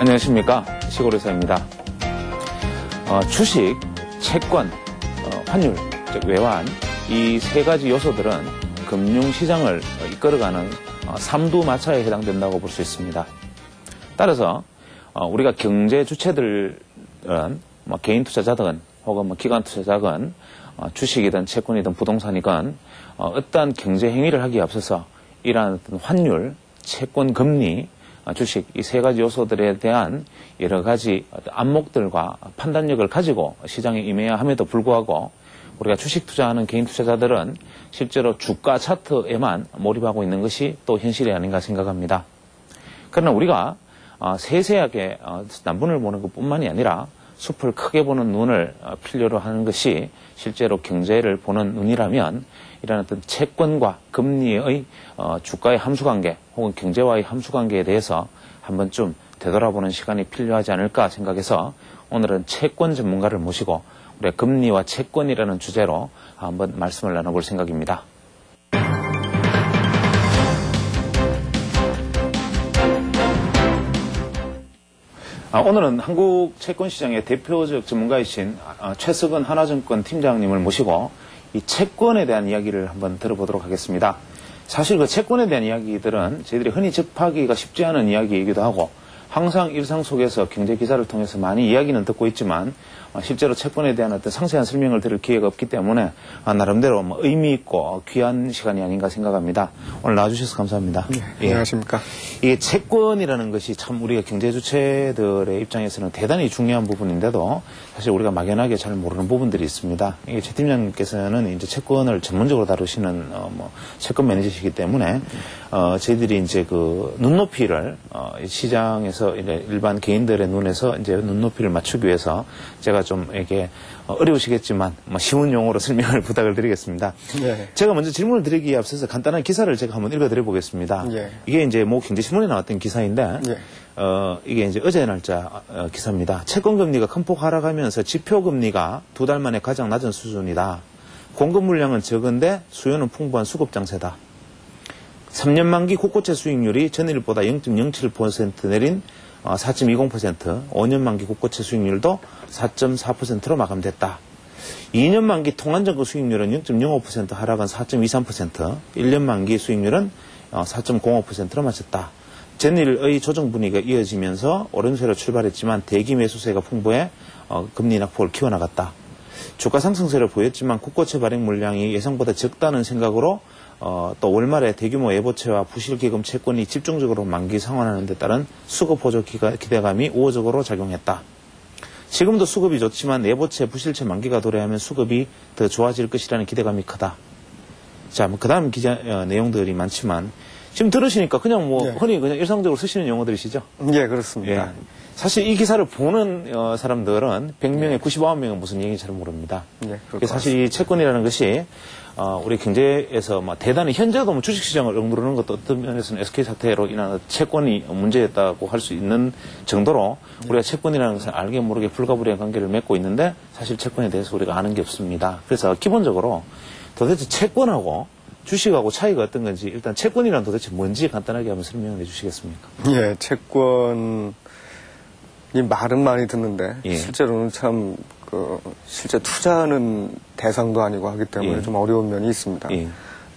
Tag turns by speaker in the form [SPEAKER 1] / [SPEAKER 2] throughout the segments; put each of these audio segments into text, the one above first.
[SPEAKER 1] 안녕하십니까, 시골의사입니다. 주식, 채권, 환율, 즉 외환, 이 세 가지 요소들은 금융시장을 이끌어가는 삼두마차에 해당된다고 볼 수 있습니다. 따라서 우리가 경제 주체들은 개인 투자자든 혹은 기관 투자자든 주식이든 채권이든 부동산이든 어떠한 경제 행위를 하기에 앞서서 이러한 환율, 채권, 금리, 주식 이 세 가지 요소들에 대한 여러 가지 안목들과 판단력을 가지고 시장에 임해야 함에도 불구하고 우리가 주식 투자하는 개인 투자자들은 실제로 주가 차트에만 몰입하고 있는 것이 또 현실이 아닌가 생각합니다. 그러나 우리가 세세하게 남분을 보는 것뿐만이 아니라 숲을 크게 보는 눈을 필요로 하는 것이 실제로 경제를 보는 눈이라면 이런 어떤 채권과 금리의 주가의 함수관계 혹은 경제와의 함수관계에 대해서 한 번쯤 되돌아보는 시간이 필요하지 않을까 생각해서 오늘은 채권 전문가를 모시고 우리가 금리와 채권이라는 주제로 한번 말씀을 나눠볼 생각입니다. 오늘은 한국 채권시장의 대표적 전문가이신 최석은 하나증권 팀장님을 모시고 이 채권에 대한 이야기를 한번 들어보도록 하겠습니다. 사실 그 채권에 대한 이야기들은 저희들이 흔히 접하기가 쉽지 않은 이야기이기도 하고 항상 일상 속에서 경제 기사를 통해서 많이 이야기는 듣고 있지만 실제로 채권에 대한 어떤 상세한 설명을 들을 기회가 없기 때문에 나름대로 의미 있고 귀한 시간이 아닌가 생각합니다. 오늘 나와주셔서 감사합니다.
[SPEAKER 2] 네, 안녕하십니까.
[SPEAKER 1] 이게 채권이라는 것이 참 우리가 경제 주체들의 입장에서는 대단히 중요한 부분인데도 사실 우리가 막연하게 잘 모르는 부분들이 있습니다. 이게 최 팀장님께서는 이제 채권을 전문적으로 다루시는 채권 매니저시기 때문에 저희들이 이제 그 눈높이를 시장에서 일반 개인들의 눈에서 이제 눈높이를 맞추기 위해서 제가 좀 이게 어려우시겠지만 쉬운 용어로 설명을 부탁을 드리겠습니다.
[SPEAKER 2] 네.
[SPEAKER 1] 제가 먼저 질문을 드리기에 앞서서 간단한 기사를 제가 한번 읽어드려 보겠습니다.
[SPEAKER 2] 네.
[SPEAKER 1] 이게 이제 경제신문에 나왔던 기사인데
[SPEAKER 2] 네.
[SPEAKER 1] 이게 이제 어제 날짜 기사입니다. 채권금리가 큰 폭 하락하면서 지표금리가 2달 만에 가장 낮은 수준이다. 공급 물량은 적은데 수요는 풍부한 수급 장세다. 3년 만기 국고채 수익률이 전일보다 0.07% 내린 4.20%, 5년 만기 국고채 수익률도 4.4%로 마감됐다. 2년 만기 통한증권 수익률은 0.05% 하락한 4.23%, 1년 만기 수익률은 4.05%로 마쳤다. 전일의 조정 분위기가 이어지면서 오름세로 출발했지만 대기 매수세가 풍부해 금리 낙폭을 키워나갔다. 주가 상승세를 보였지만 국고채 발행 물량이 예상보다 적다는 생각으로 또 월말에 대규모 예보채와 부실기금 채권이 집중적으로 만기 상환하는 데 따른 수급 보조 기대감이 우호적으로 작용했다. 지금도 수급이 좋지만 예보채, 부실채 만기가 도래하면 수급이 더 좋아질 것이라는 기대감이 크다. 자, 그 다음 기자 내용들이 많지만 지금 들으시니까 그냥
[SPEAKER 2] 네.
[SPEAKER 1] 흔히 그냥 일상적으로 쓰시는 용어들이시죠?
[SPEAKER 2] 예, 그렇습니다.
[SPEAKER 1] 예. 사실 이 기사를 보는 사람들은 100명에 99명은 무슨 얘기인지 잘 모릅니다.
[SPEAKER 2] 예,
[SPEAKER 1] 사실 이 채권이라는 것이 우리 경제에서 대단히 현재도 주식시장을 억누르는 것도 어떤 면에서는 SK 사태로 인한 채권이 문제였다고 할 수 있는 정도로 우리가 채권이라는 것을 알게 모르게 불가분리한 관계를 맺고 있는데 사실 채권에 대해서 우리가 아는 게 없습니다. 그래서 기본적으로 도대체 채권하고 주식하고 차이가 어떤 건지 일단 채권이란 도대체 뭔지 간단하게 한번 설명을 해 주시겠습니까?
[SPEAKER 2] 예, 채권이 말은 많이 듣는데
[SPEAKER 1] 예.
[SPEAKER 2] 실제로는 참 실제 투자하는 대상도 아니고 하기 때문에
[SPEAKER 1] 예.
[SPEAKER 2] 좀 어려운 면이 있습니다.
[SPEAKER 1] 예.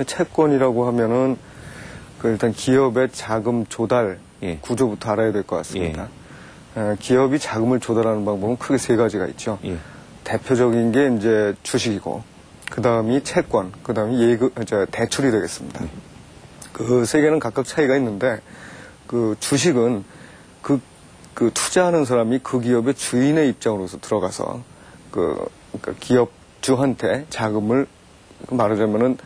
[SPEAKER 2] 채권이라고 하면은 일단 기업의 자금 조달
[SPEAKER 1] 예.
[SPEAKER 2] 구조부터 알아야 될 것 같습니다. 기업이 자금을 조달하는 방법은 크게 세 가지가 있죠.
[SPEAKER 1] 예.
[SPEAKER 2] 대표적인 게 이제 주식이고, 그 다음이 채권, 그 다음이 대출이 되겠습니다. 그 세 개는 각각 차이가 있는데, 그 주식은 그 투자하는 사람이 그 기업의 주인의 입장으로서 들어가서 그러니까 기업주한테 자금을 말하자면은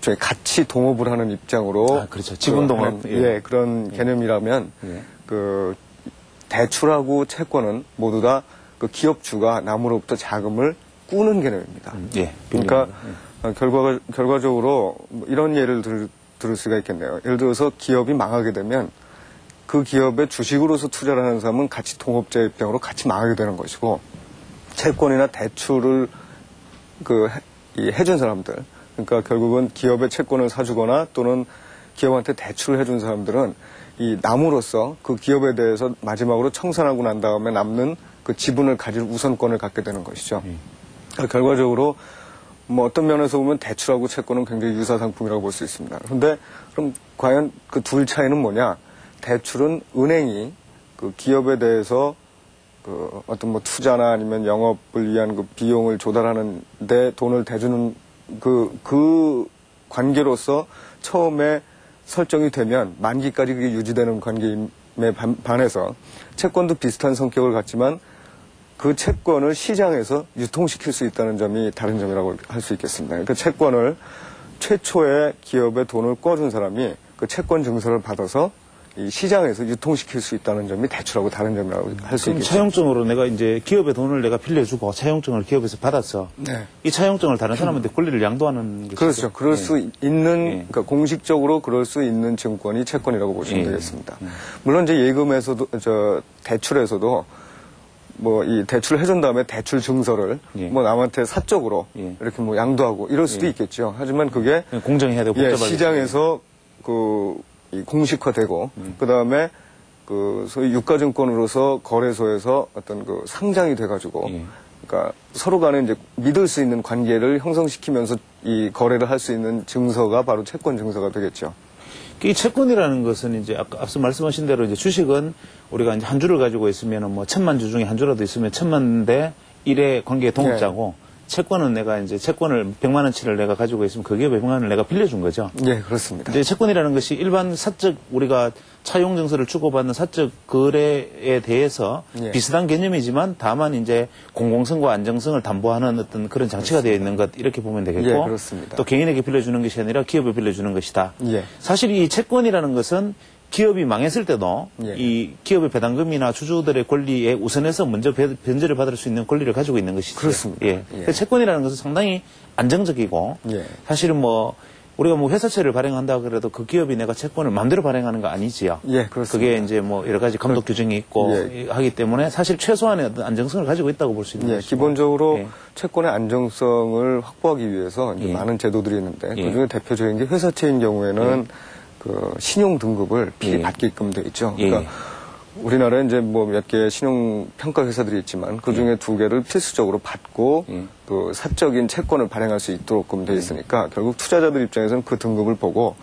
[SPEAKER 2] 저희 같이 동업을 하는 입장으로
[SPEAKER 1] 그렇죠. 지분 동업.
[SPEAKER 2] 그런 개념이라면 대출하고 채권은 모두 다 그 기업주가 남으로부터 자금을 꾸는 개념입니다. 그러니까 결과적으로 이런 예를 들을 수가 있겠네요. 예를 들어서 기업이 망하게 되면 그 기업의 주식으로서 투자를 하는 사람은 같이 동업자 입장으로 같이 망하게 되는 것이고, 채권이나 대출을 해준 사람들, 그러니까 결국은 기업의 채권을 사주거나 또는 기업한테 대출을 해준 사람들은 이 남으로서 그 기업에 대해서 마지막으로 청산하고 난 다음에 남는 그 지분을 가질 우선권을 갖게 되는 것이죠. 그러니까 결과적으로 뭐 어떤 면에서 보면 대출하고 채권은 굉장히 유사 상품이라고 볼 수 있습니다. 그런데 그럼 과연 그 둘 차이는 뭐냐? 대출은 은행이 그 기업에 대해서 그 어떤 뭐 투자나 아니면 영업을 위한 그 비용을 조달하는 데 돈을 대주는 그 관계로서 처음에 설정이 되면 만기까지 그게 유지되는 관계임에 반해서 채권도 비슷한 성격을 갖지만 그 채권을 시장에서 유통시킬 수 있다는 점이 다른 점이라고 할 수 있겠습니다. 그러니까 채권을 최초에 기업에 돈을 꿔준 사람이 그 채권 증서를 받아서 이 시장에서 유통시킬 수 있다는 점이 대출하고 다른 점이라고 할 수 있겠죠.
[SPEAKER 1] 차용증으로 내가 이제 기업의 돈을 내가 빌려주고 차용증을 기업에서 받았어.
[SPEAKER 2] 네.
[SPEAKER 1] 이 차용증을 다른 사람한테 권리를 양도하는 것이죠.
[SPEAKER 2] 그렇죠. 그럴
[SPEAKER 1] 예.
[SPEAKER 2] 수 있는,
[SPEAKER 1] 예.
[SPEAKER 2] 그러니까 공식적으로 그럴 수 있는 증권이 채권이라고 보시면
[SPEAKER 1] 예.
[SPEAKER 2] 되겠습니다. 물론 이제 예금에서도, 대출에서도 뭐 이 대출을 해준 다음에 대출 증서를
[SPEAKER 1] 예.
[SPEAKER 2] 뭐 남한테 사적으로
[SPEAKER 1] 예.
[SPEAKER 2] 이렇게 뭐 양도하고 이럴 수도
[SPEAKER 1] 예.
[SPEAKER 2] 있겠죠. 하지만 그게
[SPEAKER 1] 공정해야 되고 복잡하게
[SPEAKER 2] 시장에서 이 공식화되고 그다음에 그 소위 유가증권으로서 거래소에서 어떤 그 상장이 돼가지고
[SPEAKER 1] 예.
[SPEAKER 2] 그러니까 서로 간에 이제 믿을 수 있는 관계를 형성시키면서 이 거래를 할 수 있는 증서가 바로 채권 증서가 되겠죠.
[SPEAKER 1] 이 채권이라는 것은 이제 아까 앞서 말씀하신 대로 이제 주식은 우리가 이제 한 주를 가지고 있으면 뭐 1000만 주 중에 한 주라도 있으면 1000만 대 1의 관계의 동업자고 채권은 내가 이제 채권을 100만 원치를 내가 가지고 있으면 그 기업에 100만 원을 내가 빌려준 거죠.
[SPEAKER 2] 예, 그렇습니다.
[SPEAKER 1] 이제 채권이라는 것이 일반 사적 우리가 차용 증서를 주고받는 사적 거래에 대해서
[SPEAKER 2] 예.
[SPEAKER 1] 비슷한 개념이지만 다만 이제 공공성과 안정성을 담보하는 어떤 그런 장치가 되어 있는 것 이렇게 보면 되겠고
[SPEAKER 2] 예, 그렇습니다.
[SPEAKER 1] 또 개인에게 빌려주는 것이 아니라 기업에 빌려주는 것이다.
[SPEAKER 2] 예.
[SPEAKER 1] 사실 이 채권이라는 것은 기업이 망했을 때도
[SPEAKER 2] 예.
[SPEAKER 1] 이 기업의 배당금이나 주주들의 권리에 우선해서 먼저 변제를 받을 수 있는 권리를 가지고 있는 것이죠.
[SPEAKER 2] 그렇습니다.
[SPEAKER 1] 예.
[SPEAKER 2] 예.
[SPEAKER 1] 채권이라는 것은 상당히 안정적이고
[SPEAKER 2] 예.
[SPEAKER 1] 사실은 뭐 우리가 뭐 회사채를 발행한다 그래도 그 기업이 내가 채권을 마음대로 발행하는 거 아니지요.
[SPEAKER 2] 예, 그렇습니다.
[SPEAKER 1] 그게 이제 뭐 여러 가지 감독 규정이 있고
[SPEAKER 2] 예.
[SPEAKER 1] 하기 때문에 사실 최소한의 어떤 안정성을 가지고 있다고 볼 수 있는
[SPEAKER 2] 예,
[SPEAKER 1] 것이죠.
[SPEAKER 2] 기본적으로
[SPEAKER 1] 예.
[SPEAKER 2] 채권의 안정성을 확보하기 위해서 이제
[SPEAKER 1] 예.
[SPEAKER 2] 많은 제도들이 있는데
[SPEAKER 1] 예.
[SPEAKER 2] 그중에 대표적인 게 회사채인 경우에는 그 신용 등급을
[SPEAKER 1] 예.
[SPEAKER 2] 받게끔 돼 있죠.
[SPEAKER 1] 예.
[SPEAKER 2] 그러니까 우리나라에 이제 뭐 몇 개 신용 평가 회사들이 있지만 그 중에 2개를 필수적으로 받고
[SPEAKER 1] 예.
[SPEAKER 2] 그 사적인 채권을 발행할 수 있도록끔 돼 있으니까 결국 투자자들 입장에서는 그 등급을 보고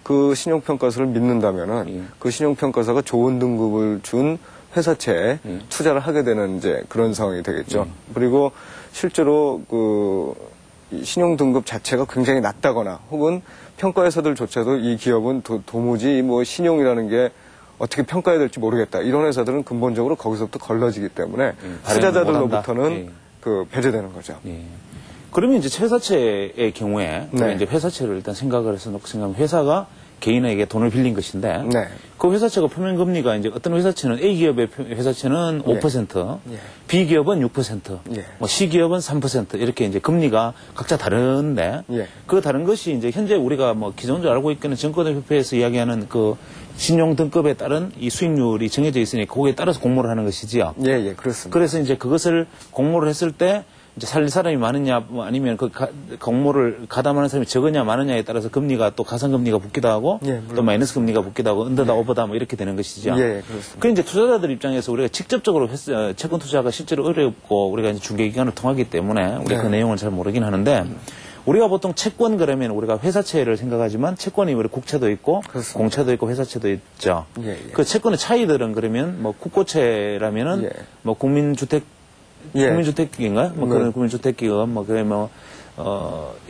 [SPEAKER 2] 그 신용 평가서를 믿는다면은
[SPEAKER 1] 예.
[SPEAKER 2] 그 신용 평가사가 좋은 등급을 준 회사채에 투자를 하게 되는 이제 그런 상황이 되겠죠. 그리고 실제로 이 신용 등급 자체가 굉장히 낮다거나 혹은 평가회사들조차도 이 기업은 도무지 뭐 신용이라는 게 어떻게 평가해야 될지 모르겠다. 이런 회사들은 근본적으로 거기서부터 걸러지기 때문에 투자자들로부터는
[SPEAKER 1] 예.
[SPEAKER 2] 그 배제되는 거죠.
[SPEAKER 1] 예. 그러면 이제 회사채의 경우에
[SPEAKER 2] 네.
[SPEAKER 1] 이제 회사채를 일단 생각을 해서 놓고 생각하면 회사가 개인에게 돈을 빌린 것인데
[SPEAKER 2] 네.
[SPEAKER 1] 그 회사채가 표면 금리가 이제 어떤 회사채는 A 기업의 회사채는 5%,
[SPEAKER 2] 예.
[SPEAKER 1] B 기업은 6%,
[SPEAKER 2] 예.
[SPEAKER 1] 뭐 C 기업은 3% 이렇게 이제 금리가 각자 다른데
[SPEAKER 2] 예.
[SPEAKER 1] 그 다른 것이 이제 현재 우리가 뭐 기존적으로 알고 있기는 증권협회에서 이야기하는 그 신용 등급에 따른 이 수익률이 정해져 있으니 거기에 따라서 공모를 하는 것이지요.
[SPEAKER 2] 예, 예, 그렇습니다.
[SPEAKER 1] 그래서 이제 그것을 공모를 했을 때 이제 살릴 사람이 많으냐 뭐 아니면 그 공모를 가담하는 사람이 적으냐 많으냐에 따라서 금리가 또 가상금리가 붙기도 하고
[SPEAKER 2] 예, 물론
[SPEAKER 1] 또 마이너스 금리가 붙기도 하고 언더다 오버다 뭐 이렇게 되는 것이죠.
[SPEAKER 2] 예, 그렇습니다.
[SPEAKER 1] 그 이제 투자자들 입장에서 우리가 직접적으로 채권 투자가 실제로 어렵고 우리가 이제 중개기관을 통하기 때문에 우리
[SPEAKER 2] 네.
[SPEAKER 1] 그 내용을 잘 모르긴 하는데 우리가 보통 채권 그러면 우리가 회사채를 생각하지만 채권이 우리 국채도 있고
[SPEAKER 2] 그렇습니다.
[SPEAKER 1] 공채도 있고 회사채도 있죠.
[SPEAKER 2] 예, 예.
[SPEAKER 1] 그 채권의 차이들은 그러면 뭐 국고채라면은
[SPEAKER 2] 예.
[SPEAKER 1] 뭐 국민주택
[SPEAKER 2] 예.
[SPEAKER 1] 국민주택기인가? 뭐
[SPEAKER 2] 네.
[SPEAKER 1] 그런 국민주택기금 뭐 그래 뭐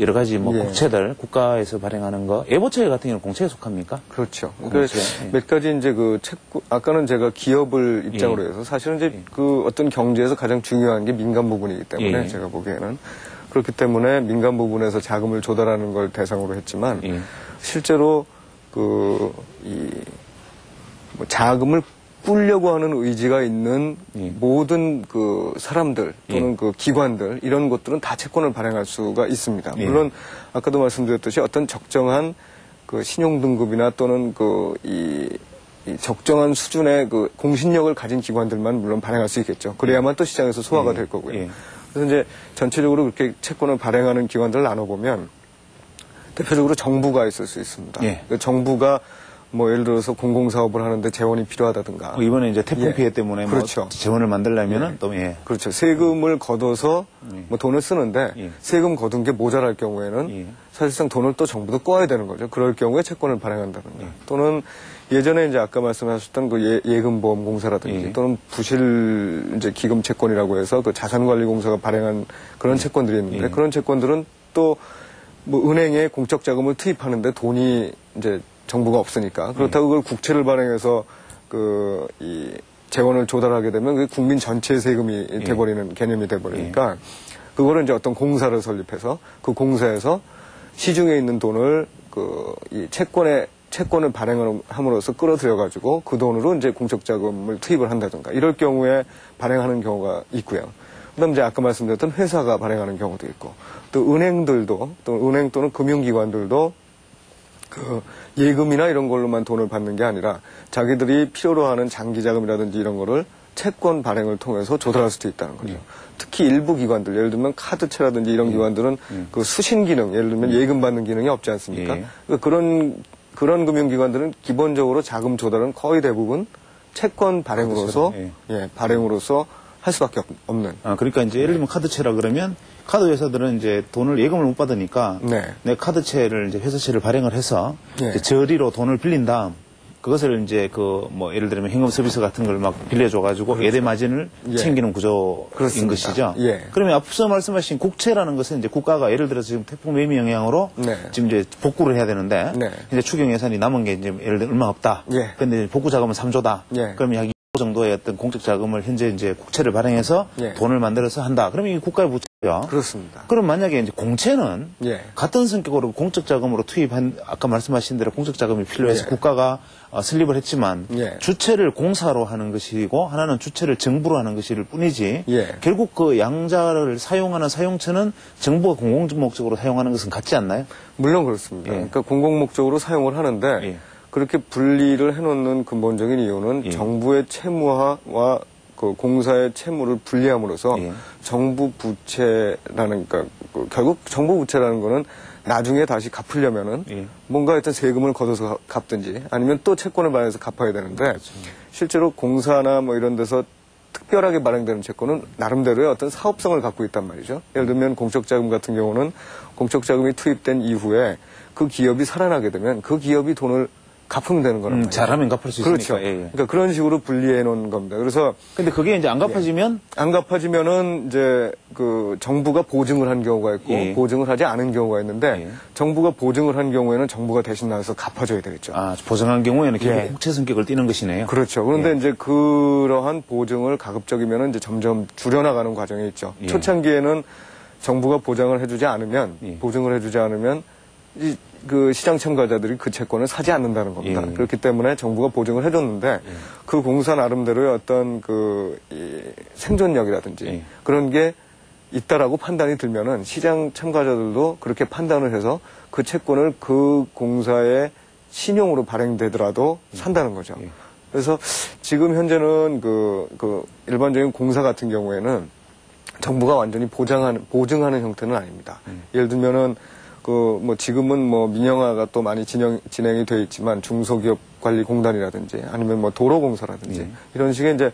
[SPEAKER 1] 여러 가지 뭐
[SPEAKER 2] 예.
[SPEAKER 1] 국채들 국가에서 발행하는 거 예보채 같은 경우는 공채에 속합니까?
[SPEAKER 2] 그렇죠.
[SPEAKER 1] 공채. 예.
[SPEAKER 2] 몇 가지 이제 그 채권, 아까는 제가 기업을 입장으로
[SPEAKER 1] 예.
[SPEAKER 2] 해서 사실은 이제 그 어떤 경제에서 가장 중요한 게 민간 부분이기 때문에
[SPEAKER 1] 예.
[SPEAKER 2] 제가 보기에는 그렇기 때문에 민간 부분에서 자금을 조달하는 걸 대상으로 했지만
[SPEAKER 1] 예.
[SPEAKER 2] 실제로 뭐 자금을 꾸려고 하는 의지가 있는
[SPEAKER 1] 예.
[SPEAKER 2] 모든 그 사람들 또는
[SPEAKER 1] 예.
[SPEAKER 2] 그 기관들 이런 것들은 다 채권을 발행할 수가 있습니다.
[SPEAKER 1] 예.
[SPEAKER 2] 물론 아까도 말씀드렸듯이 어떤 적정한 그 신용 등급이나 또는 이 적정한 수준의 그 공신력을 가진 기관들만 물론 발행할 수 있겠죠. 그래야만 또 시장에서 소화가 될 거고요.
[SPEAKER 1] 예.
[SPEAKER 2] 그래서 이제 전체적으로 그렇게 채권을 발행하는 기관들을 나눠보면 대표적으로 정부가 있을 수 있습니다.
[SPEAKER 1] 예.
[SPEAKER 2] 그 정부가 뭐 예를 들어서 공공사업을 하는데 재원이 필요하다든가.
[SPEAKER 1] 이번에 이제 태풍
[SPEAKER 2] 예.
[SPEAKER 1] 피해 때문에
[SPEAKER 2] 그렇죠.
[SPEAKER 1] 뭐 재원을 만들려면은 또 예.
[SPEAKER 2] 그렇죠. 세금을 걷어서
[SPEAKER 1] 예.
[SPEAKER 2] 뭐 돈을 쓰는데
[SPEAKER 1] 예.
[SPEAKER 2] 세금 거둔 게 모자랄 경우에는
[SPEAKER 1] 예.
[SPEAKER 2] 사실상 돈을 또 정부도 꺼야 되는 거죠. 그럴 경우에 채권을 발행한다든가.
[SPEAKER 1] 예.
[SPEAKER 2] 또는 예전에 이제 아까 말씀하셨던 그 예금보험공사라든지
[SPEAKER 1] 예.
[SPEAKER 2] 또는 부실 이제 기금 채권이라고 해서 그 자산관리공사가 발행한 그런 채권들이 있는데
[SPEAKER 1] 예.
[SPEAKER 2] 그런 채권들은 또 뭐 은행에 공적 자금을 투입하는데 돈이 이제 정부가 없으니까 그렇다고 그걸 국채를 발행해서 그 이 재원을 조달하게 되면 그게 국민 전체 세금이 돼버리는 개념이 돼버리니까 그거를 이제 어떤 공사를 설립해서 그 공사에서 시중에 있는 돈을 그 이 채권을 발행을 함으로써 끌어들여 가지고 그 돈으로 이제 공적 자금을 투입을 한다든가 이럴 경우에 발행하는 경우가 있고요. 그다음 이제 아까 말씀드렸던 회사가 발행하는 경우도 있고 또 은행들도 또 은행 또는 금융기관들도 그 예금이나 이런 걸로만 돈을 받는 게 아니라 자기들이 필요로 하는 장기자금이라든지 이런 거를 채권 발행을 통해서 조달할 수도 있다는 거죠. 특히 일부 기관들, 예를 들면 카드채라든지 이런 기관들은 그 수신 기능, 예를 들면 예금 받는 기능이 없지 않습니까?
[SPEAKER 1] 예.
[SPEAKER 2] 그러니까 그런 금융기관들은 기본적으로 자금 조달은 거의 대부분 채권 발행으로서, 발행으로서 할 수밖에 없는.
[SPEAKER 1] 그러니까 이제 예를 들면 카드채라 그러면 카드 회사들은 이제 돈을 예금을 못 받으니까
[SPEAKER 2] 네.
[SPEAKER 1] 내 카드채를 이제 회사채를 발행을 해서
[SPEAKER 2] 예.
[SPEAKER 1] 이제 저리로 돈을 빌린 다음 그것을 이제 그 뭐 예를 들면 현금 서비스 같은 걸 막 빌려줘가지고 예대 마진을 챙기는 구조인
[SPEAKER 2] 그렇습니다.
[SPEAKER 1] 것이죠.
[SPEAKER 2] 예.
[SPEAKER 1] 그러면 앞서 말씀하신 국채라는 것은 이제 국가가 예를 들어서 지금 태풍 매미 영향으로
[SPEAKER 2] 네.
[SPEAKER 1] 지금 이제 복구를 해야 되는데
[SPEAKER 2] 네.
[SPEAKER 1] 이제 추경 예산이 남은 게 이제 예를 들어 얼마 없다.
[SPEAKER 2] 예.
[SPEAKER 1] 근데 이제 복구 자금은 3조다.
[SPEAKER 2] 예.
[SPEAKER 1] 그러면 약 2조 정도의 어떤 공적 자금을 현재 이제 국채를 발행해서
[SPEAKER 2] 예.
[SPEAKER 1] 돈을 만들어서 한다. 그러면 이게 국가의 부채죠.
[SPEAKER 2] 그렇습니다.
[SPEAKER 1] 그럼 만약에 이제 공채는
[SPEAKER 2] 예.
[SPEAKER 1] 같은 성격으로 공적 자금으로 투입한 아까 말씀하신 대로 공적 자금이 필요해서
[SPEAKER 2] 예.
[SPEAKER 1] 국가가 설립을 했지만
[SPEAKER 2] 예.
[SPEAKER 1] 주체를 공사로 하는 것이고 하나는 주체를 정부로 하는 것일 뿐이지
[SPEAKER 2] 예.
[SPEAKER 1] 결국 그 양자를 사용하는 사용처는 정부가 공공목적으로 사용하는 것은 같지 않나요?
[SPEAKER 2] 물론 그렇습니다.
[SPEAKER 1] 예.
[SPEAKER 2] 그러니까 공공목적으로 사용을 하는데
[SPEAKER 1] 예.
[SPEAKER 2] 그렇게 분리를 해놓는 근본적인 이유는
[SPEAKER 1] 예.
[SPEAKER 2] 정부의 채무와 그 공사의 채무를 분리함으로써
[SPEAKER 1] 예.
[SPEAKER 2] 정부 부채라는 그러니까 결국 정부 부채라는 거는 나중에 다시 갚으려면은
[SPEAKER 1] 예.
[SPEAKER 2] 뭔가 하여튼 세금을 걷어서 갚든지 아니면 또 채권을 발행해서 갚아야 되는데 실제로 공사나 뭐 이런 데서 특별하게 발행되는 채권은 나름대로의 어떤 사업성을 갖고 있단 말이죠. 예를 들면 공적자금 같은 경우는 공적자금이 투입된 이후에 그 기업이 살아나게 되면 그 기업이 돈을 갚으면 되는 거란 말이에요.
[SPEAKER 1] 잘하면 갚을 수 있으니까.
[SPEAKER 2] 그렇죠.
[SPEAKER 1] 예, 예.
[SPEAKER 2] 그러니까 그런 식으로 분리해 놓은 겁니다. 그래서
[SPEAKER 1] 근데 그게 이제 안 갚아지면
[SPEAKER 2] 안 갚아지면은 이제 그 정부가 보증을 한 경우가 있고
[SPEAKER 1] 예.
[SPEAKER 2] 보증을 하지 않은 경우가 있는데
[SPEAKER 1] 예.
[SPEAKER 2] 정부가 보증을 한 경우에는 정부가 대신 나와서 갚아줘야 되겠죠.
[SPEAKER 1] 보증한 경우에는 결국
[SPEAKER 2] 예.
[SPEAKER 1] 국채 성격을 띠는 것이네요.
[SPEAKER 2] 그렇죠. 그런데
[SPEAKER 1] 예.
[SPEAKER 2] 이제 그러한 보증을 가급적이면은 이제 점점 줄여나가는 과정이 있죠.
[SPEAKER 1] 예.
[SPEAKER 2] 초창기에는 정부가 보장을 해주지 않으면
[SPEAKER 1] 예.
[SPEAKER 2] 보증을 해주지 않으면 그 시장 참가자들이 그 채권을 사지 않는다는 겁니다.
[SPEAKER 1] 예.
[SPEAKER 2] 그렇기 때문에 정부가 보증을 해줬는데 그 공사 나름대로의 어떤 이 생존력이라든지
[SPEAKER 1] 예.
[SPEAKER 2] 그런 게 있다라고 판단이 들면은 시장 참가자들도 그렇게 판단을 해서 그 채권을 그 공사의 신용으로 발행되더라도 산다는 거죠.
[SPEAKER 1] 예.
[SPEAKER 2] 그래서 지금 현재는 그 일반적인 공사 같은 경우에는 정부가 완전히 보증하는 형태는 아닙니다. 예를 들면은 뭐 지금은 뭐 민영화가 또 많이 진행이 되어 있지만 중소기업관리공단이라든지 아니면 뭐 도로공사라든지 이런 식의 이제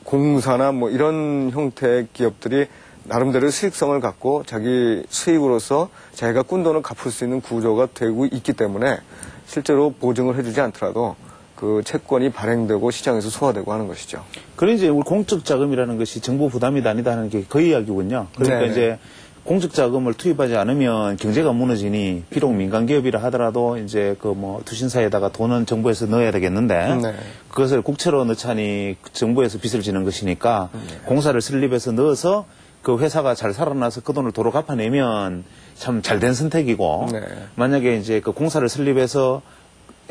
[SPEAKER 2] 공사나 뭐 이런 형태의 기업들이 나름대로 수익성을 갖고 자기 수익으로서 자기가 꾼 돈을 갚을 수 있는 구조가 되고 있기 때문에 실제로 보증을 해주지 않더라도 그 채권이 발행되고 시장에서 소화되고 하는 것이죠.
[SPEAKER 1] 그래 이제 우리 공적 자금이라는 것이 정부 부담이다 아니다 하는 게 그 이야기군요. 그러니까
[SPEAKER 2] 네네.
[SPEAKER 1] 이제 공적 자금을 투입하지 않으면 경제가 무너지니 비록 민간 기업이라 하더라도 이제 그 뭐 투신사에다가 돈은 정부에서 넣어야 되겠는데
[SPEAKER 2] 네.
[SPEAKER 1] 그것을 국채로 넣자니 정부에서 빚을 지는 것이니까 공사를 설립해서 넣어서 그 회사가 잘 살아나서 그 돈을 도로 갚아내면 참 잘된 선택이고
[SPEAKER 2] 네.
[SPEAKER 1] 만약에 이제 그 공사를 설립해서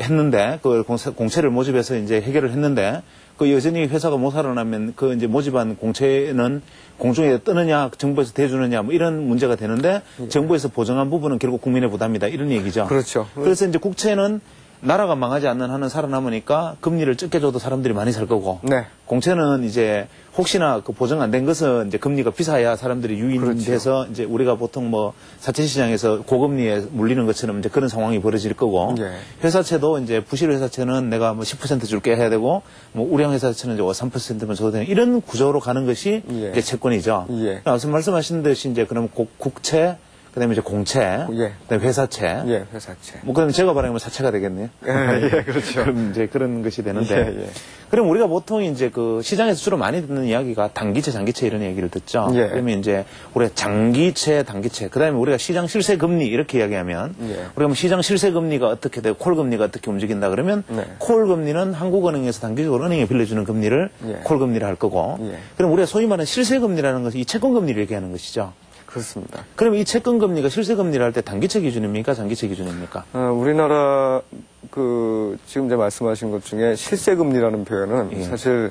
[SPEAKER 1] 했는데 그 공채를 모집해서 이제 해결을 했는데 그 여전히 회사가 못 살아나면 그 이제 모집한 공채는 공중에 뜨느냐 정부에서 대주느냐 뭐 이런 문제가 되는데 정부에서 보증한 부분은 결국 국민의 부담이다 이런 얘기죠.
[SPEAKER 2] 그렇죠.
[SPEAKER 1] 그래서 이제 국채는 나라가 망하지 않는 한은 살아남으니까 금리를 적게 줘도 사람들이 많이 살 거고.
[SPEAKER 2] 네.
[SPEAKER 1] 공채는 이제 혹시나 그 보정 안 된 것은 이제 금리가 비싸야 사람들이 유인돼서
[SPEAKER 2] 그렇죠.
[SPEAKER 1] 이제 우리가 보통 뭐 사채 시장에서 고금리에 물리는 것처럼 이제 그런 상황이 벌어질 거고.
[SPEAKER 2] 예.
[SPEAKER 1] 회사채도 이제 부실 회사채는 내가 뭐 10% 줄게 해야 되고 뭐 우량 회사채는 이제 3%만 줘도 되는 이런 구조로 가는 것이
[SPEAKER 2] 예.
[SPEAKER 1] 이제 채권이죠.
[SPEAKER 2] 예.
[SPEAKER 1] 앞서 말씀하신 듯이 이제 그럼 국채 그다음에 이제 공채,
[SPEAKER 2] 예.
[SPEAKER 1] 그다음에 회사채,
[SPEAKER 2] 예, 회사채.
[SPEAKER 1] 뭐 그럼 제가 말하면 사채가 되겠네요.
[SPEAKER 2] 예, 그렇죠.
[SPEAKER 1] 그럼 이제 그런 것이 되는데,
[SPEAKER 2] 예, 예.
[SPEAKER 1] 그럼 우리가 보통 이제 그 시장에서 주로 많이 듣는 이야기가 단기채, 장기채 이런 얘기를 듣죠.
[SPEAKER 2] 예.
[SPEAKER 1] 그러면 이제 우리가 장기채, 단기채, 그다음에 우리가 시장 실세 금리 이렇게 이야기하면,
[SPEAKER 2] 예.
[SPEAKER 1] 우리가 뭐 시장 실세 금리가 어떻게 되고 콜 금리가 어떻게 움직인다 그러면,
[SPEAKER 2] 네.
[SPEAKER 1] 콜 금리는 한국은행에서 단기적으로 은행에 빌려주는 금리를
[SPEAKER 2] 예.
[SPEAKER 1] 콜 금리를 할 거고,
[SPEAKER 2] 예.
[SPEAKER 1] 그럼 우리가 소위 말하는 실세 금리라는 것이 이 채권 금리를 얘기하는 것이죠.
[SPEAKER 2] 그렇습니다.
[SPEAKER 1] 그럼 이 채권 금리가 실세 금리를 할 때 단기채 기준입니까? 장기채 기준입니까?
[SPEAKER 2] 우리나라 지금 이제 말씀하신 것 중에 실세금리라는 표현은
[SPEAKER 1] 예.
[SPEAKER 2] 사실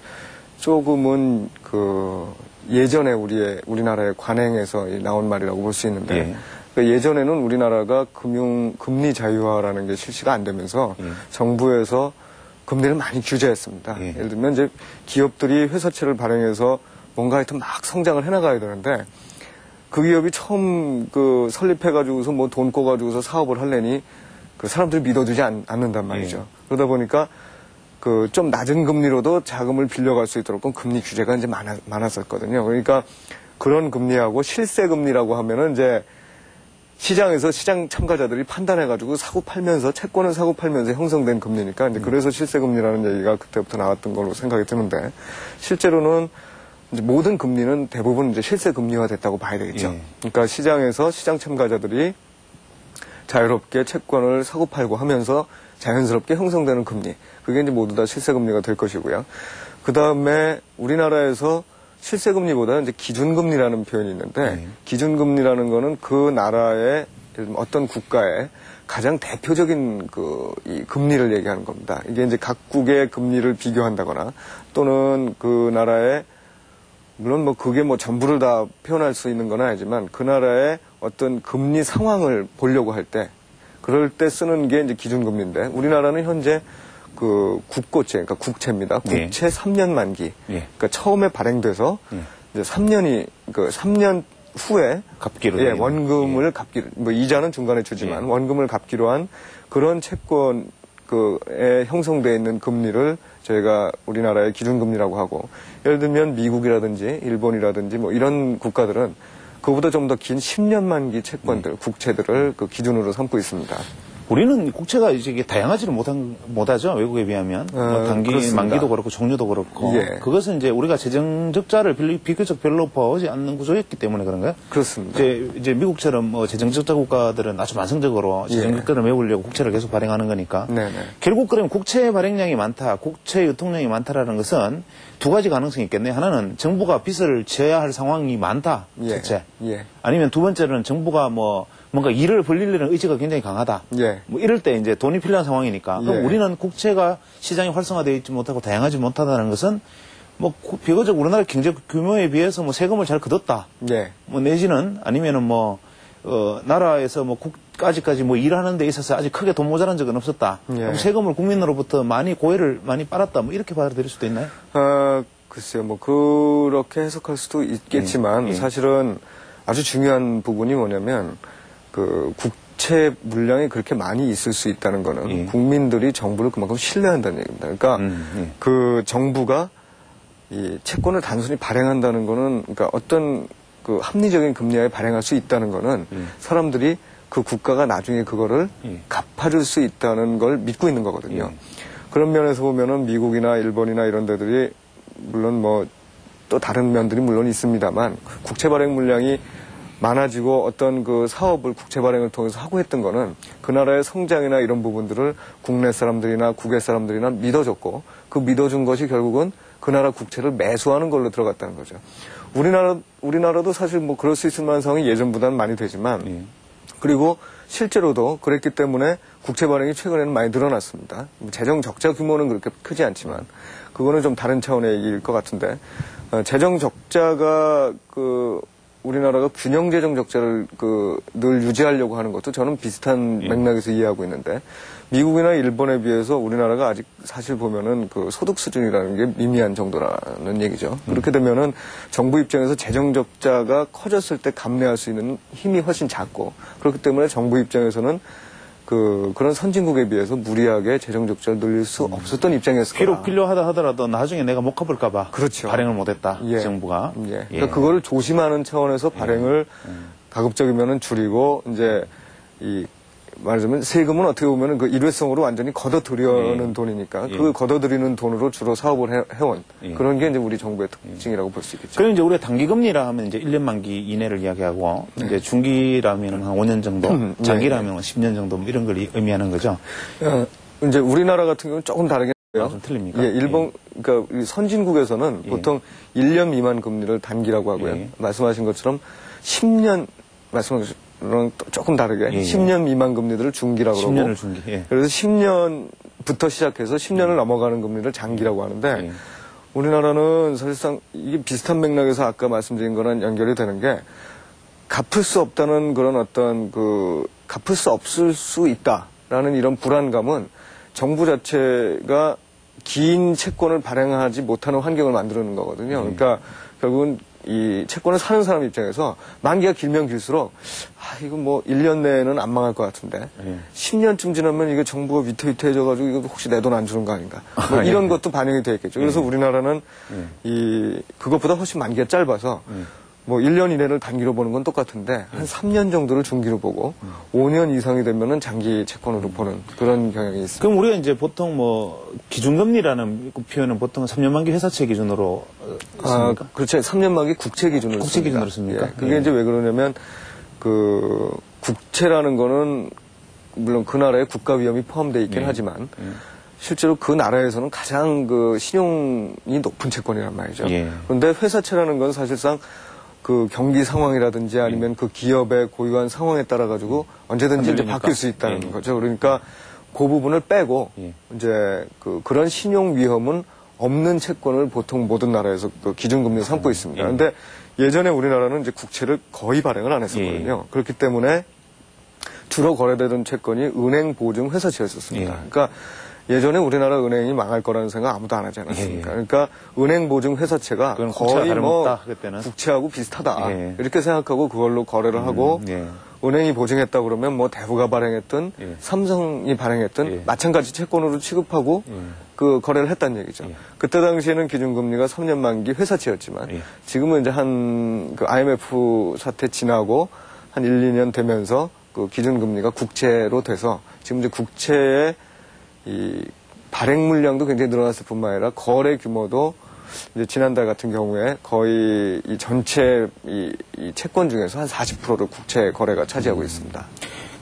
[SPEAKER 2] 조금은 예전에 우리나라의 관행에서 나온 말이라고 볼 수 있는데
[SPEAKER 1] 예.
[SPEAKER 2] 예전에는 우리나라가 금리 자유화라는 게 실시가 안 되면서
[SPEAKER 1] 예.
[SPEAKER 2] 정부에서 금리를 많이 규제했습니다.
[SPEAKER 1] 예.
[SPEAKER 2] 예를 들면 이제 기업들이 회사채를 발행해서 뭔가 하여튼 막 성장을 해나가야 되는데 그 기업이 처음 설립해가지고서 뭐 돈 꿔가지고서 사업을 하려니 그 사람들이 믿어주지 않는단 말이죠.
[SPEAKER 1] 예.
[SPEAKER 2] 그러다 보니까 좀 낮은 금리로도 자금을 빌려갈 수 있도록 금리 규제가 이제 많았었거든요. 그러니까 그런 금리하고 실세 금리라고 하면은 이제 시장에서 시장 참가자들이 판단해가지고 사고 팔면서 채권을 사고 팔면서 형성된 금리니까 이제 그래서 실세 금리라는 얘기가 그때부터 나왔던 걸로 생각이 드는데 실제로는 이제 모든 금리는 대부분 이제 실세 금리화 됐다고 봐야 되겠죠.
[SPEAKER 1] 예.
[SPEAKER 2] 그러니까 시장에서 시장 참가자들이 자유롭게 채권을 사고 팔고 하면서 자연스럽게 형성되는 금리. 그게 이제 모두 다 실세 금리가 될 것이고요. 그 다음에 우리나라에서 실세 금리보다는 이제 기준금리라는 표현이 있는데 기준금리라는 거는 그 나라의 어떤 국가의 가장 대표적인 이 금리를 얘기하는 겁니다. 이게 이제 각국의 금리를 비교한다거나 또는 그 나라의 물론 뭐 그게 뭐 전부를 다 표현할 수 있는 건 아니지만 그 나라의 어떤 금리 상황을 보려고 할 때 그럴 때 쓰는 게 이제 기준금리인데 우리나라는 현재 국고채, 그러니까 국채입니다.
[SPEAKER 1] 예.
[SPEAKER 2] 국채 3년 만기.
[SPEAKER 1] 예.
[SPEAKER 2] 그러니까 처음에 발행돼서 이제 3년이 3년 후에
[SPEAKER 1] 갚기로
[SPEAKER 2] 예,
[SPEAKER 1] 되는.
[SPEAKER 2] 원금을 갚기로 뭐 이자는 중간에 주지만 원금을 갚기로 한 그런 채권 에 형성되어 있는 금리를 저희가 우리나라의 기준금리라고 하고 예를 들면 미국이라든지 일본이라든지 뭐 이런 국가들은 그보다 좀 더 긴 10년 만기 채권들, 국채들을 기준으로 삼고 있습니다.
[SPEAKER 1] 우리는 국채가 이제 다양하지를 못하죠. 외국에 비하면. 뭐 단기,
[SPEAKER 2] 그렇습니다.
[SPEAKER 1] 만기도 그렇고 종류도 그렇고.
[SPEAKER 2] 예.
[SPEAKER 1] 그것은 이제 우리가 재정 적자를 비교적 별로 보지 않는 구조였기 때문에 그런가요?
[SPEAKER 2] 그렇습니다.
[SPEAKER 1] 이제 미국처럼 뭐 재정 적자 국가들은 아주 만성적으로 재정 적자를 메우려고 국채를 계속 발행하는 거니까.
[SPEAKER 2] 네네.
[SPEAKER 1] 결국 그러면 국채 발행량이 많다, 국채 유통량이 많다라는 것은 두 가지 가능성이 있겠네요. 하나는 정부가 빚을 져야 할 상황이 많다.
[SPEAKER 2] 예.
[SPEAKER 1] 첫째.
[SPEAKER 2] 예.
[SPEAKER 1] 아니면 두 번째로는 정부가 뭔가 일을 벌리려는 의지가 굉장히 강하다.
[SPEAKER 2] 예.
[SPEAKER 1] 뭐 이럴 때 이제 돈이 필요한 상황이니까. 그럼
[SPEAKER 2] 예.
[SPEAKER 1] 우리는 국채가 시장이 활성화되어 있지 못하고 다양하지 못하다는 것은 뭐 비교적 우리나라 경제 규모에 비해서 뭐 세금을 잘 걷었다.
[SPEAKER 2] 예.
[SPEAKER 1] 뭐 내지는 아니면은 나라에서 아직까지 뭐 일하는 데 있어서 아직 크게 돈 모자란 적은 없었다.
[SPEAKER 2] 예.
[SPEAKER 1] 그럼 세금을 국민으로부터 고해를 많이 빨았다. 뭐 이렇게 받아들일 수도 있나요?
[SPEAKER 2] 글쎄요, 뭐 그렇게 해석할 수도 있겠지만 사실은 아주 중요한 부분이 뭐냐면 국채 물량이 그렇게 많이 있을 수 있다는 거는 국민들이 정부를 그만큼 신뢰한다는 얘기입니다. 그러니까 그 정부가 이 채권을 단순히 발행한다는 거는 그러니까 어떤 합리적인 금리하에 발행할 수 있다는 거는 사람들이 그 국가가 나중에 그거를 갚아줄 수 있다는 걸 믿고 있는 거거든요. 그런 면에서 보면은 미국이나 일본이나 이런 데들이 물론 뭐 또 다른 면들이 물론 있습니다만 국채 발행 물량이 많아지고 어떤 사업을 국채 발행을 통해서 하고 했던 거는 그 나라의 성장이나 이런 부분들을 국내 사람들이나 국외 사람들이나 믿어줬고 그 믿어준 것이 결국은 그 나라 국채를 매수하는 걸로 들어갔다는 거죠. 우리나라도 사실 뭐 그럴 수 있을 만한 상황이 예전보다는 많이 되지만 그리고 실제로도 그랬기 때문에 국채 발행이 최근에는 많이 늘어났습니다. 재정 적자 규모는 그렇게 크지 않지만 그거는 좀 다른 차원의 얘기일 것 같은데 재정 적자가 우리나라가 균형 재정 적자를 늘 유지하려고 하는 것도 저는 비슷한 맥락에서 이해하고 있는데 미국이나 일본에 비해서 우리나라가 아직 사실 보면은 그 소득 수준이라는 게 미미한 정도라는 얘기죠. 그렇게 되면은 정부 입장에서 재정 적자가 커졌을 때 감내할 수 있는 힘이 훨씬 작고 그렇기 때문에 정부 입장에서는 그런 선진국에 비해서 무리하게 재정 적자를 늘릴 수 없었던 입장이었을 거다.
[SPEAKER 1] 비록 필요하다 하더라도 나중에 내가 못 갚을까봐
[SPEAKER 2] 그렇죠.
[SPEAKER 1] 발행을 못했다.
[SPEAKER 2] 예.
[SPEAKER 1] 정부가.
[SPEAKER 2] 예. 그러니까 그거를 조심하는 차원에서 발행을 가급적이면은 줄이고 이제 말하자면 세금은 어떻게 보면은 그 일회성으로 완전히 걷어들여는 돈이니까 그 걷어들이는 돈으로 주로 사업을 해온 그런 게 이제 우리 정부의 특징이라고 볼 수 있겠죠.
[SPEAKER 1] 그럼 이제 우리가 단기금리라 하면 이제 1년 만기 이내를 이야기하고 이제 중기라면 한 5년 정도, 장기라면 10년 정도 뭐 이런 걸 의미하는 거죠.
[SPEAKER 2] 이제 우리나라 같은 경우는 조금 다르게
[SPEAKER 1] 좀 틀립니까?
[SPEAKER 2] 예, 그러니까 이 선진국에서는 보통 1년 미만 금리를 단기라고 하고요. 말씀하신 것처럼 10년 말씀하신 랑 조금 다르게 10년 미만 금리들을 중기라고 그러고
[SPEAKER 1] 10년을 중기. 예.
[SPEAKER 2] 그래서 10년부터 시작해서 10년을 넘어가는 금리를 장기라고 하는데 우리나라는 사실상 이게 비슷한 맥락에서 아까 말씀드린 거랑 연결이 되는 게 갚을 수 없다는 그런 어떤 갚을 수 없을 수 있다라는 이런 불안감은 정부 자체가 긴 채권을 발행하지 못하는 환경을 만드는 거거든요. 그러니까 결국은 이 채권을 사는 사람 입장에서 만기가 길면 길수록 이거 뭐 1년 내에는 안 망할 것 같은데 10년쯤 지나면 이게 정부가 위태위태해져가지고 이거 혹시 내 돈 안 주는 거 아닌가 뭐 이런 것도 반영이 되어 있겠죠. 그래서 우리나라는 그것보다 훨씬 만기가 짧아서 뭐 1년 이내를 단기로 보는 건 똑같은데 한 3년 정도를 중기로 보고 5년 이상이 되면은 장기 채권으로 보는 그런 경향이 있습니다.
[SPEAKER 1] 그럼 우리가 이제 보통 뭐 기준금리라는 표현은 보통 3년 만기 회사채 기준으로 씁니까?
[SPEAKER 2] 그렇죠. 3년 만기 국채 기준으로
[SPEAKER 1] 국채
[SPEAKER 2] 씁니다.
[SPEAKER 1] 기준으로 씁니까?
[SPEAKER 2] 예, 그게 이제 왜 그러냐면 국채라는 거는 물론 그 나라에 국가 위험이 포함되어 있긴 하지만 실제로 그 나라에서는 가장 신용이 높은 채권이란 말이죠. 그런데 회사채라는 건 사실상 그 경기 상황이라든지 아니면 그 기업의 고유한 상황에 따라 가지고 언제든지 이제 바뀔 수 있다는 거죠. 그러니까 그 부분을 빼고 이제 그런 신용 위험은 없는 채권을 보통 모든 나라에서 기준금리로 삼고 있습니다. 그런데 예전에 우리나라는 이제 국채를 거의 발행을 안 했었거든요. 그렇기 때문에 주로 거래되던 채권이 은행 보증 회사채였었습니다. 그러니까 예전에 우리나라 은행이 망할 거라는 생각 아무도 안 하지 않았습니까? 그러니까 은행 보증 회사채가 거의 뭐 국채하고 비슷하다 이렇게 생각하고 그걸로 거래를 하고 은행이 보증했다 그러면 뭐 대부가 발행했든 삼성이 발행했든 마찬가지 채권으로 취급하고 그 거래를 했다는 얘기죠. 그때 당시에는 기준금리가 3년 만기 회사채였지만 지금은 이제 그 IMF 사태 지나고 한 1, 2년 되면서 그 기준금리가 국채로 돼서 지금 이제 국채의 이 발행 물량도 굉장히 늘어났을 뿐만 아니라 거래 규모도 이제 지난달 같은 경우에 거의 이 전체 이 채권 중에서 한 40%를 국채 거래가 차지하고 있습니다.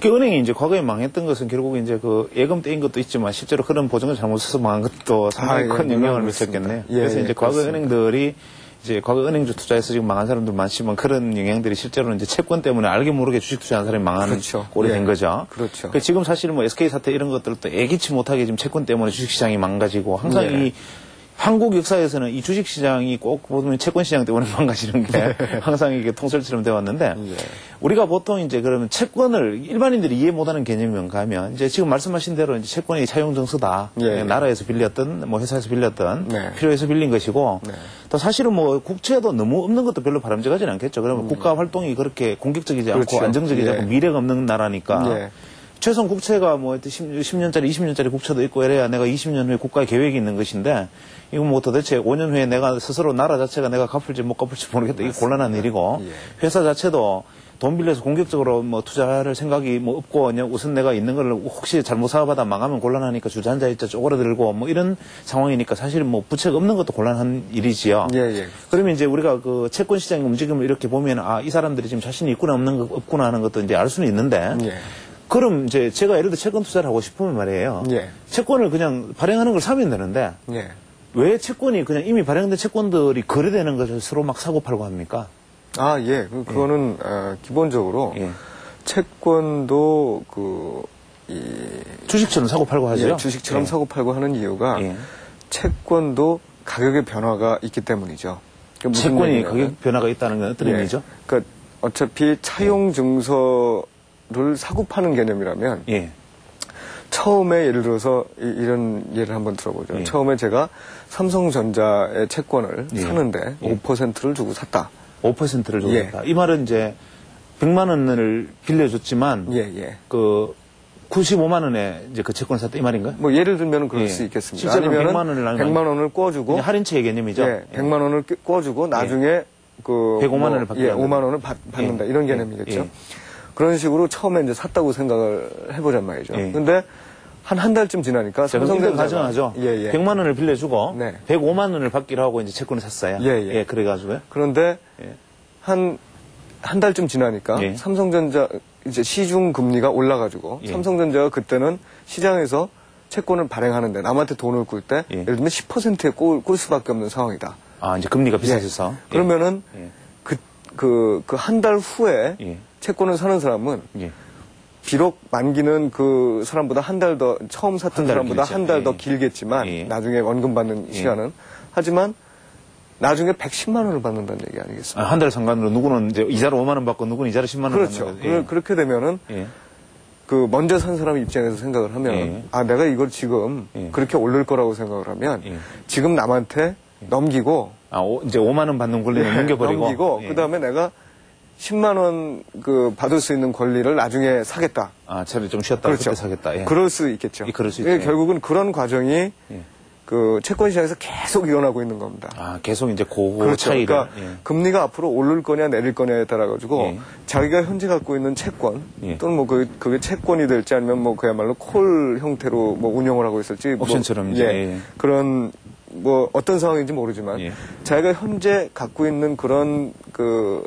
[SPEAKER 1] 그 은행이 이제 과거에 망했던 것은 결국 이제 그 예금 떼인 것도 있지만 실제로 그런 보증을 잘못 써서 망한 것도 상당히 큰 영향을 미쳤겠네요. 그래서 이제 과거 은행들이 이제 과거 은행주 투자해서 지금 망한 사람들 많지만 그런 영향들이 실제로는 이제 채권 때문에 알게 모르게 주식 투자한 사람이 망하는 꼴이 된 거죠.
[SPEAKER 2] 그렇죠.
[SPEAKER 1] 그러니까 지금 사실 뭐 SK 사태 이런 것들도 예기치 못하게 지금 채권 때문에 주식시장이 망가지고 항상 이 한국 역사에서는 이 주식시장이 꼭 보면 채권시장 때문에 망가지는 게 항상 이게 통설처럼 되어 왔는데 우리가 보통 이제 그러면 채권을 일반인들이 이해 못하는 개념이면 가면 이제 지금 말씀하신 대로 이제 채권이 차용증서다. 나라에서 빌렸던 뭐 회사에서 빌렸던 필요해서 빌린 것이고 또 사실은 뭐 국채도 너무 없는 것도 별로 바람직하지는 않겠죠. 그러면 국가 활동이 그렇게 공격적이지 않고 안정적이지 않고 미래가 없는 나라니까 최소한 국채가 뭐 10년짜리, 20년짜리 국채도 있고 이래야 내가 20년 후에 국가의 계획이 있는 것인데 이거 뭐 도대체 5년 후에 내가 스스로 나라 자체가 내가 갚을지 못 갚을지 모르겠다. 이게 곤란한 일이고 회사 자체도 돈 빌려서 공격적으로 뭐 투자할 생각이 뭐 없고 그냥 우선 내가 있는 걸 혹시 잘못 사업하다 망하면 곤란하니까 주저앉아있자 쪼그라들고 뭐 이런 상황이니까 사실 뭐 부채가 없는 것도 곤란한 일이지요. 그러면 이제 우리가 그 채권 시장의 움직임을 이렇게 보면 이 사람들이 지금 자신이 있구나 없구나 하는 것도 이제 알 수는 있는데 그럼 이제 제가 예를 들어 채권 투자를 하고 싶으면 말이에요. 채권을 그냥 발행하는 걸 사면 되는데 왜 채권이 그냥 이미 발행된 채권들이 거래되는 것을 서로 막 사고 팔고 합니까?
[SPEAKER 2] 그거는 기본적으로 채권도
[SPEAKER 1] 주식처럼 사고 팔고 하죠.
[SPEAKER 2] 주식처럼 사고 팔고 하는 이유가 채권도 가격의 변화가 있기 때문이죠. 그게 무슨
[SPEAKER 1] 채권이
[SPEAKER 2] 얘기냐면,
[SPEAKER 1] 가격 변화가 있다는 건 어떤
[SPEAKER 2] 예.
[SPEAKER 1] 의미죠?
[SPEAKER 2] 그러니까 어차피 차용 증서를 사고 파는 개념이라면
[SPEAKER 1] 예.
[SPEAKER 2] 처음에 예를 들어서 이런 예를 한번 들어보죠.
[SPEAKER 1] 예.
[SPEAKER 2] 처음에 제가 삼성전자의 채권을
[SPEAKER 1] 예.
[SPEAKER 2] 사는데
[SPEAKER 1] 예.
[SPEAKER 2] 5%를 주고 샀다.
[SPEAKER 1] 5%를
[SPEAKER 2] 예.
[SPEAKER 1] 주겠다. 이 말은 이제 100만 원을 빌려줬지만
[SPEAKER 2] 예.
[SPEAKER 1] 그 95만 원에 이제 그 채권을 샀다 이 말인가요?
[SPEAKER 2] 뭐 예를 들면 그럴
[SPEAKER 1] 예.
[SPEAKER 2] 수 있겠습니다.
[SPEAKER 1] 실제로는
[SPEAKER 2] 아니면
[SPEAKER 1] 100만 원을
[SPEAKER 2] 100만 원을 꿔주고
[SPEAKER 1] 그냥 할인채의 개념이죠.
[SPEAKER 2] 예, 100만 원을 꿔주고 나중에 그
[SPEAKER 1] 105만 원을 받게
[SPEAKER 2] 5만 원을 받는다.
[SPEAKER 1] 예.
[SPEAKER 2] 이런
[SPEAKER 1] 예.
[SPEAKER 2] 개념이겠죠.
[SPEAKER 1] 예.
[SPEAKER 2] 그런 식으로 처음에 이제 샀다고 생각을 해보란 말이죠.
[SPEAKER 1] 예.
[SPEAKER 2] 근데 한 달쯤 지나니까
[SPEAKER 1] 자, 그럼 일단
[SPEAKER 2] 삼성전자가
[SPEAKER 1] 가정하죠.
[SPEAKER 2] 예.
[SPEAKER 1] 100만 원을 빌려주고
[SPEAKER 2] 네.
[SPEAKER 1] 105만 원을 받기로 하고 이제 채권을 샀어요.
[SPEAKER 2] 예.
[SPEAKER 1] 그래가지고요.
[SPEAKER 2] 그런데
[SPEAKER 1] 예.
[SPEAKER 2] 한 달쯤 지나니까
[SPEAKER 1] 예.
[SPEAKER 2] 삼성전자 이제 시중 금리가 올라가지고
[SPEAKER 1] 예.
[SPEAKER 2] 삼성전자가 그때는 시장에서 채권을 발행하는데 남한테 돈을 꿀 때
[SPEAKER 1] 예.
[SPEAKER 2] 예를 들면 10%에 꿀 수밖에 없는 상황이다.
[SPEAKER 1] 아, 이제 금리가 비싸져서.
[SPEAKER 2] 예. 그러면은
[SPEAKER 1] 예.
[SPEAKER 2] 그 한 달 후에
[SPEAKER 1] 예.
[SPEAKER 2] 채권을 사는 사람은
[SPEAKER 1] 예.
[SPEAKER 2] 비록 만기는 그 사람보다 한 달 더 처음 샀던
[SPEAKER 1] 한달
[SPEAKER 2] 사람보다
[SPEAKER 1] 길죠.
[SPEAKER 2] 한 달 더
[SPEAKER 1] 예.
[SPEAKER 2] 길겠지만
[SPEAKER 1] 예.
[SPEAKER 2] 나중에 원금 받는
[SPEAKER 1] 예.
[SPEAKER 2] 시간은 하지만 나중에 110만 원을 받는다는 얘기 아니겠습니까?
[SPEAKER 1] 한 달 상관으로 누구는 이제 이자를 5만 원 받고 누구는 이자를 10만 원
[SPEAKER 2] 그렇죠.
[SPEAKER 1] 받는 거죠.
[SPEAKER 2] 그렇게 되면은
[SPEAKER 1] 예.
[SPEAKER 2] 그 먼저 산 사람 입장에서 생각을 하면
[SPEAKER 1] 예.
[SPEAKER 2] 아 내가 이걸 지금
[SPEAKER 1] 예.
[SPEAKER 2] 그렇게 오를 거라고 생각을 하면
[SPEAKER 1] 예.
[SPEAKER 2] 지금 남한테 넘기고
[SPEAKER 1] 이제 5만 원 받는 권리는 넘겨버리고.
[SPEAKER 2] 넘기고
[SPEAKER 1] 예.
[SPEAKER 2] 그다음에 내가 10만 원 그 받을 수 있는 권리를 나중에 사겠다.
[SPEAKER 1] 아, 차라리 좀 쉬었다
[SPEAKER 2] 그렇죠.
[SPEAKER 1] 그때 사겠다. 예.
[SPEAKER 2] 그럴 수 있겠죠.
[SPEAKER 1] 그럴 수
[SPEAKER 2] 이게
[SPEAKER 1] 있죠.
[SPEAKER 2] 결국은 그런 과정이
[SPEAKER 1] 예.
[SPEAKER 2] 그 채권 시장에서 계속 일어나고 있는 겁니다.
[SPEAKER 1] 아, 계속 이제 그
[SPEAKER 2] 그렇죠.
[SPEAKER 1] 차이를.
[SPEAKER 2] 그러니까
[SPEAKER 1] 예.
[SPEAKER 2] 금리가 앞으로 오를 거냐 내릴 거냐에 따라 가지고
[SPEAKER 1] 예.
[SPEAKER 2] 자기가 현재 갖고 있는 채권
[SPEAKER 1] 예.
[SPEAKER 2] 또는 뭐 그게 채권이 될지 아니면 뭐 그야말로 콜 형태로 뭐 운영을 하고 있을지
[SPEAKER 1] 옵션처럼
[SPEAKER 2] 뭐,
[SPEAKER 1] 이제,
[SPEAKER 2] 예.
[SPEAKER 1] 예.
[SPEAKER 2] 그런 뭐 어떤 상황인지 모르지만
[SPEAKER 1] 예.
[SPEAKER 2] 자기가 현재 갖고 있는 그런 그런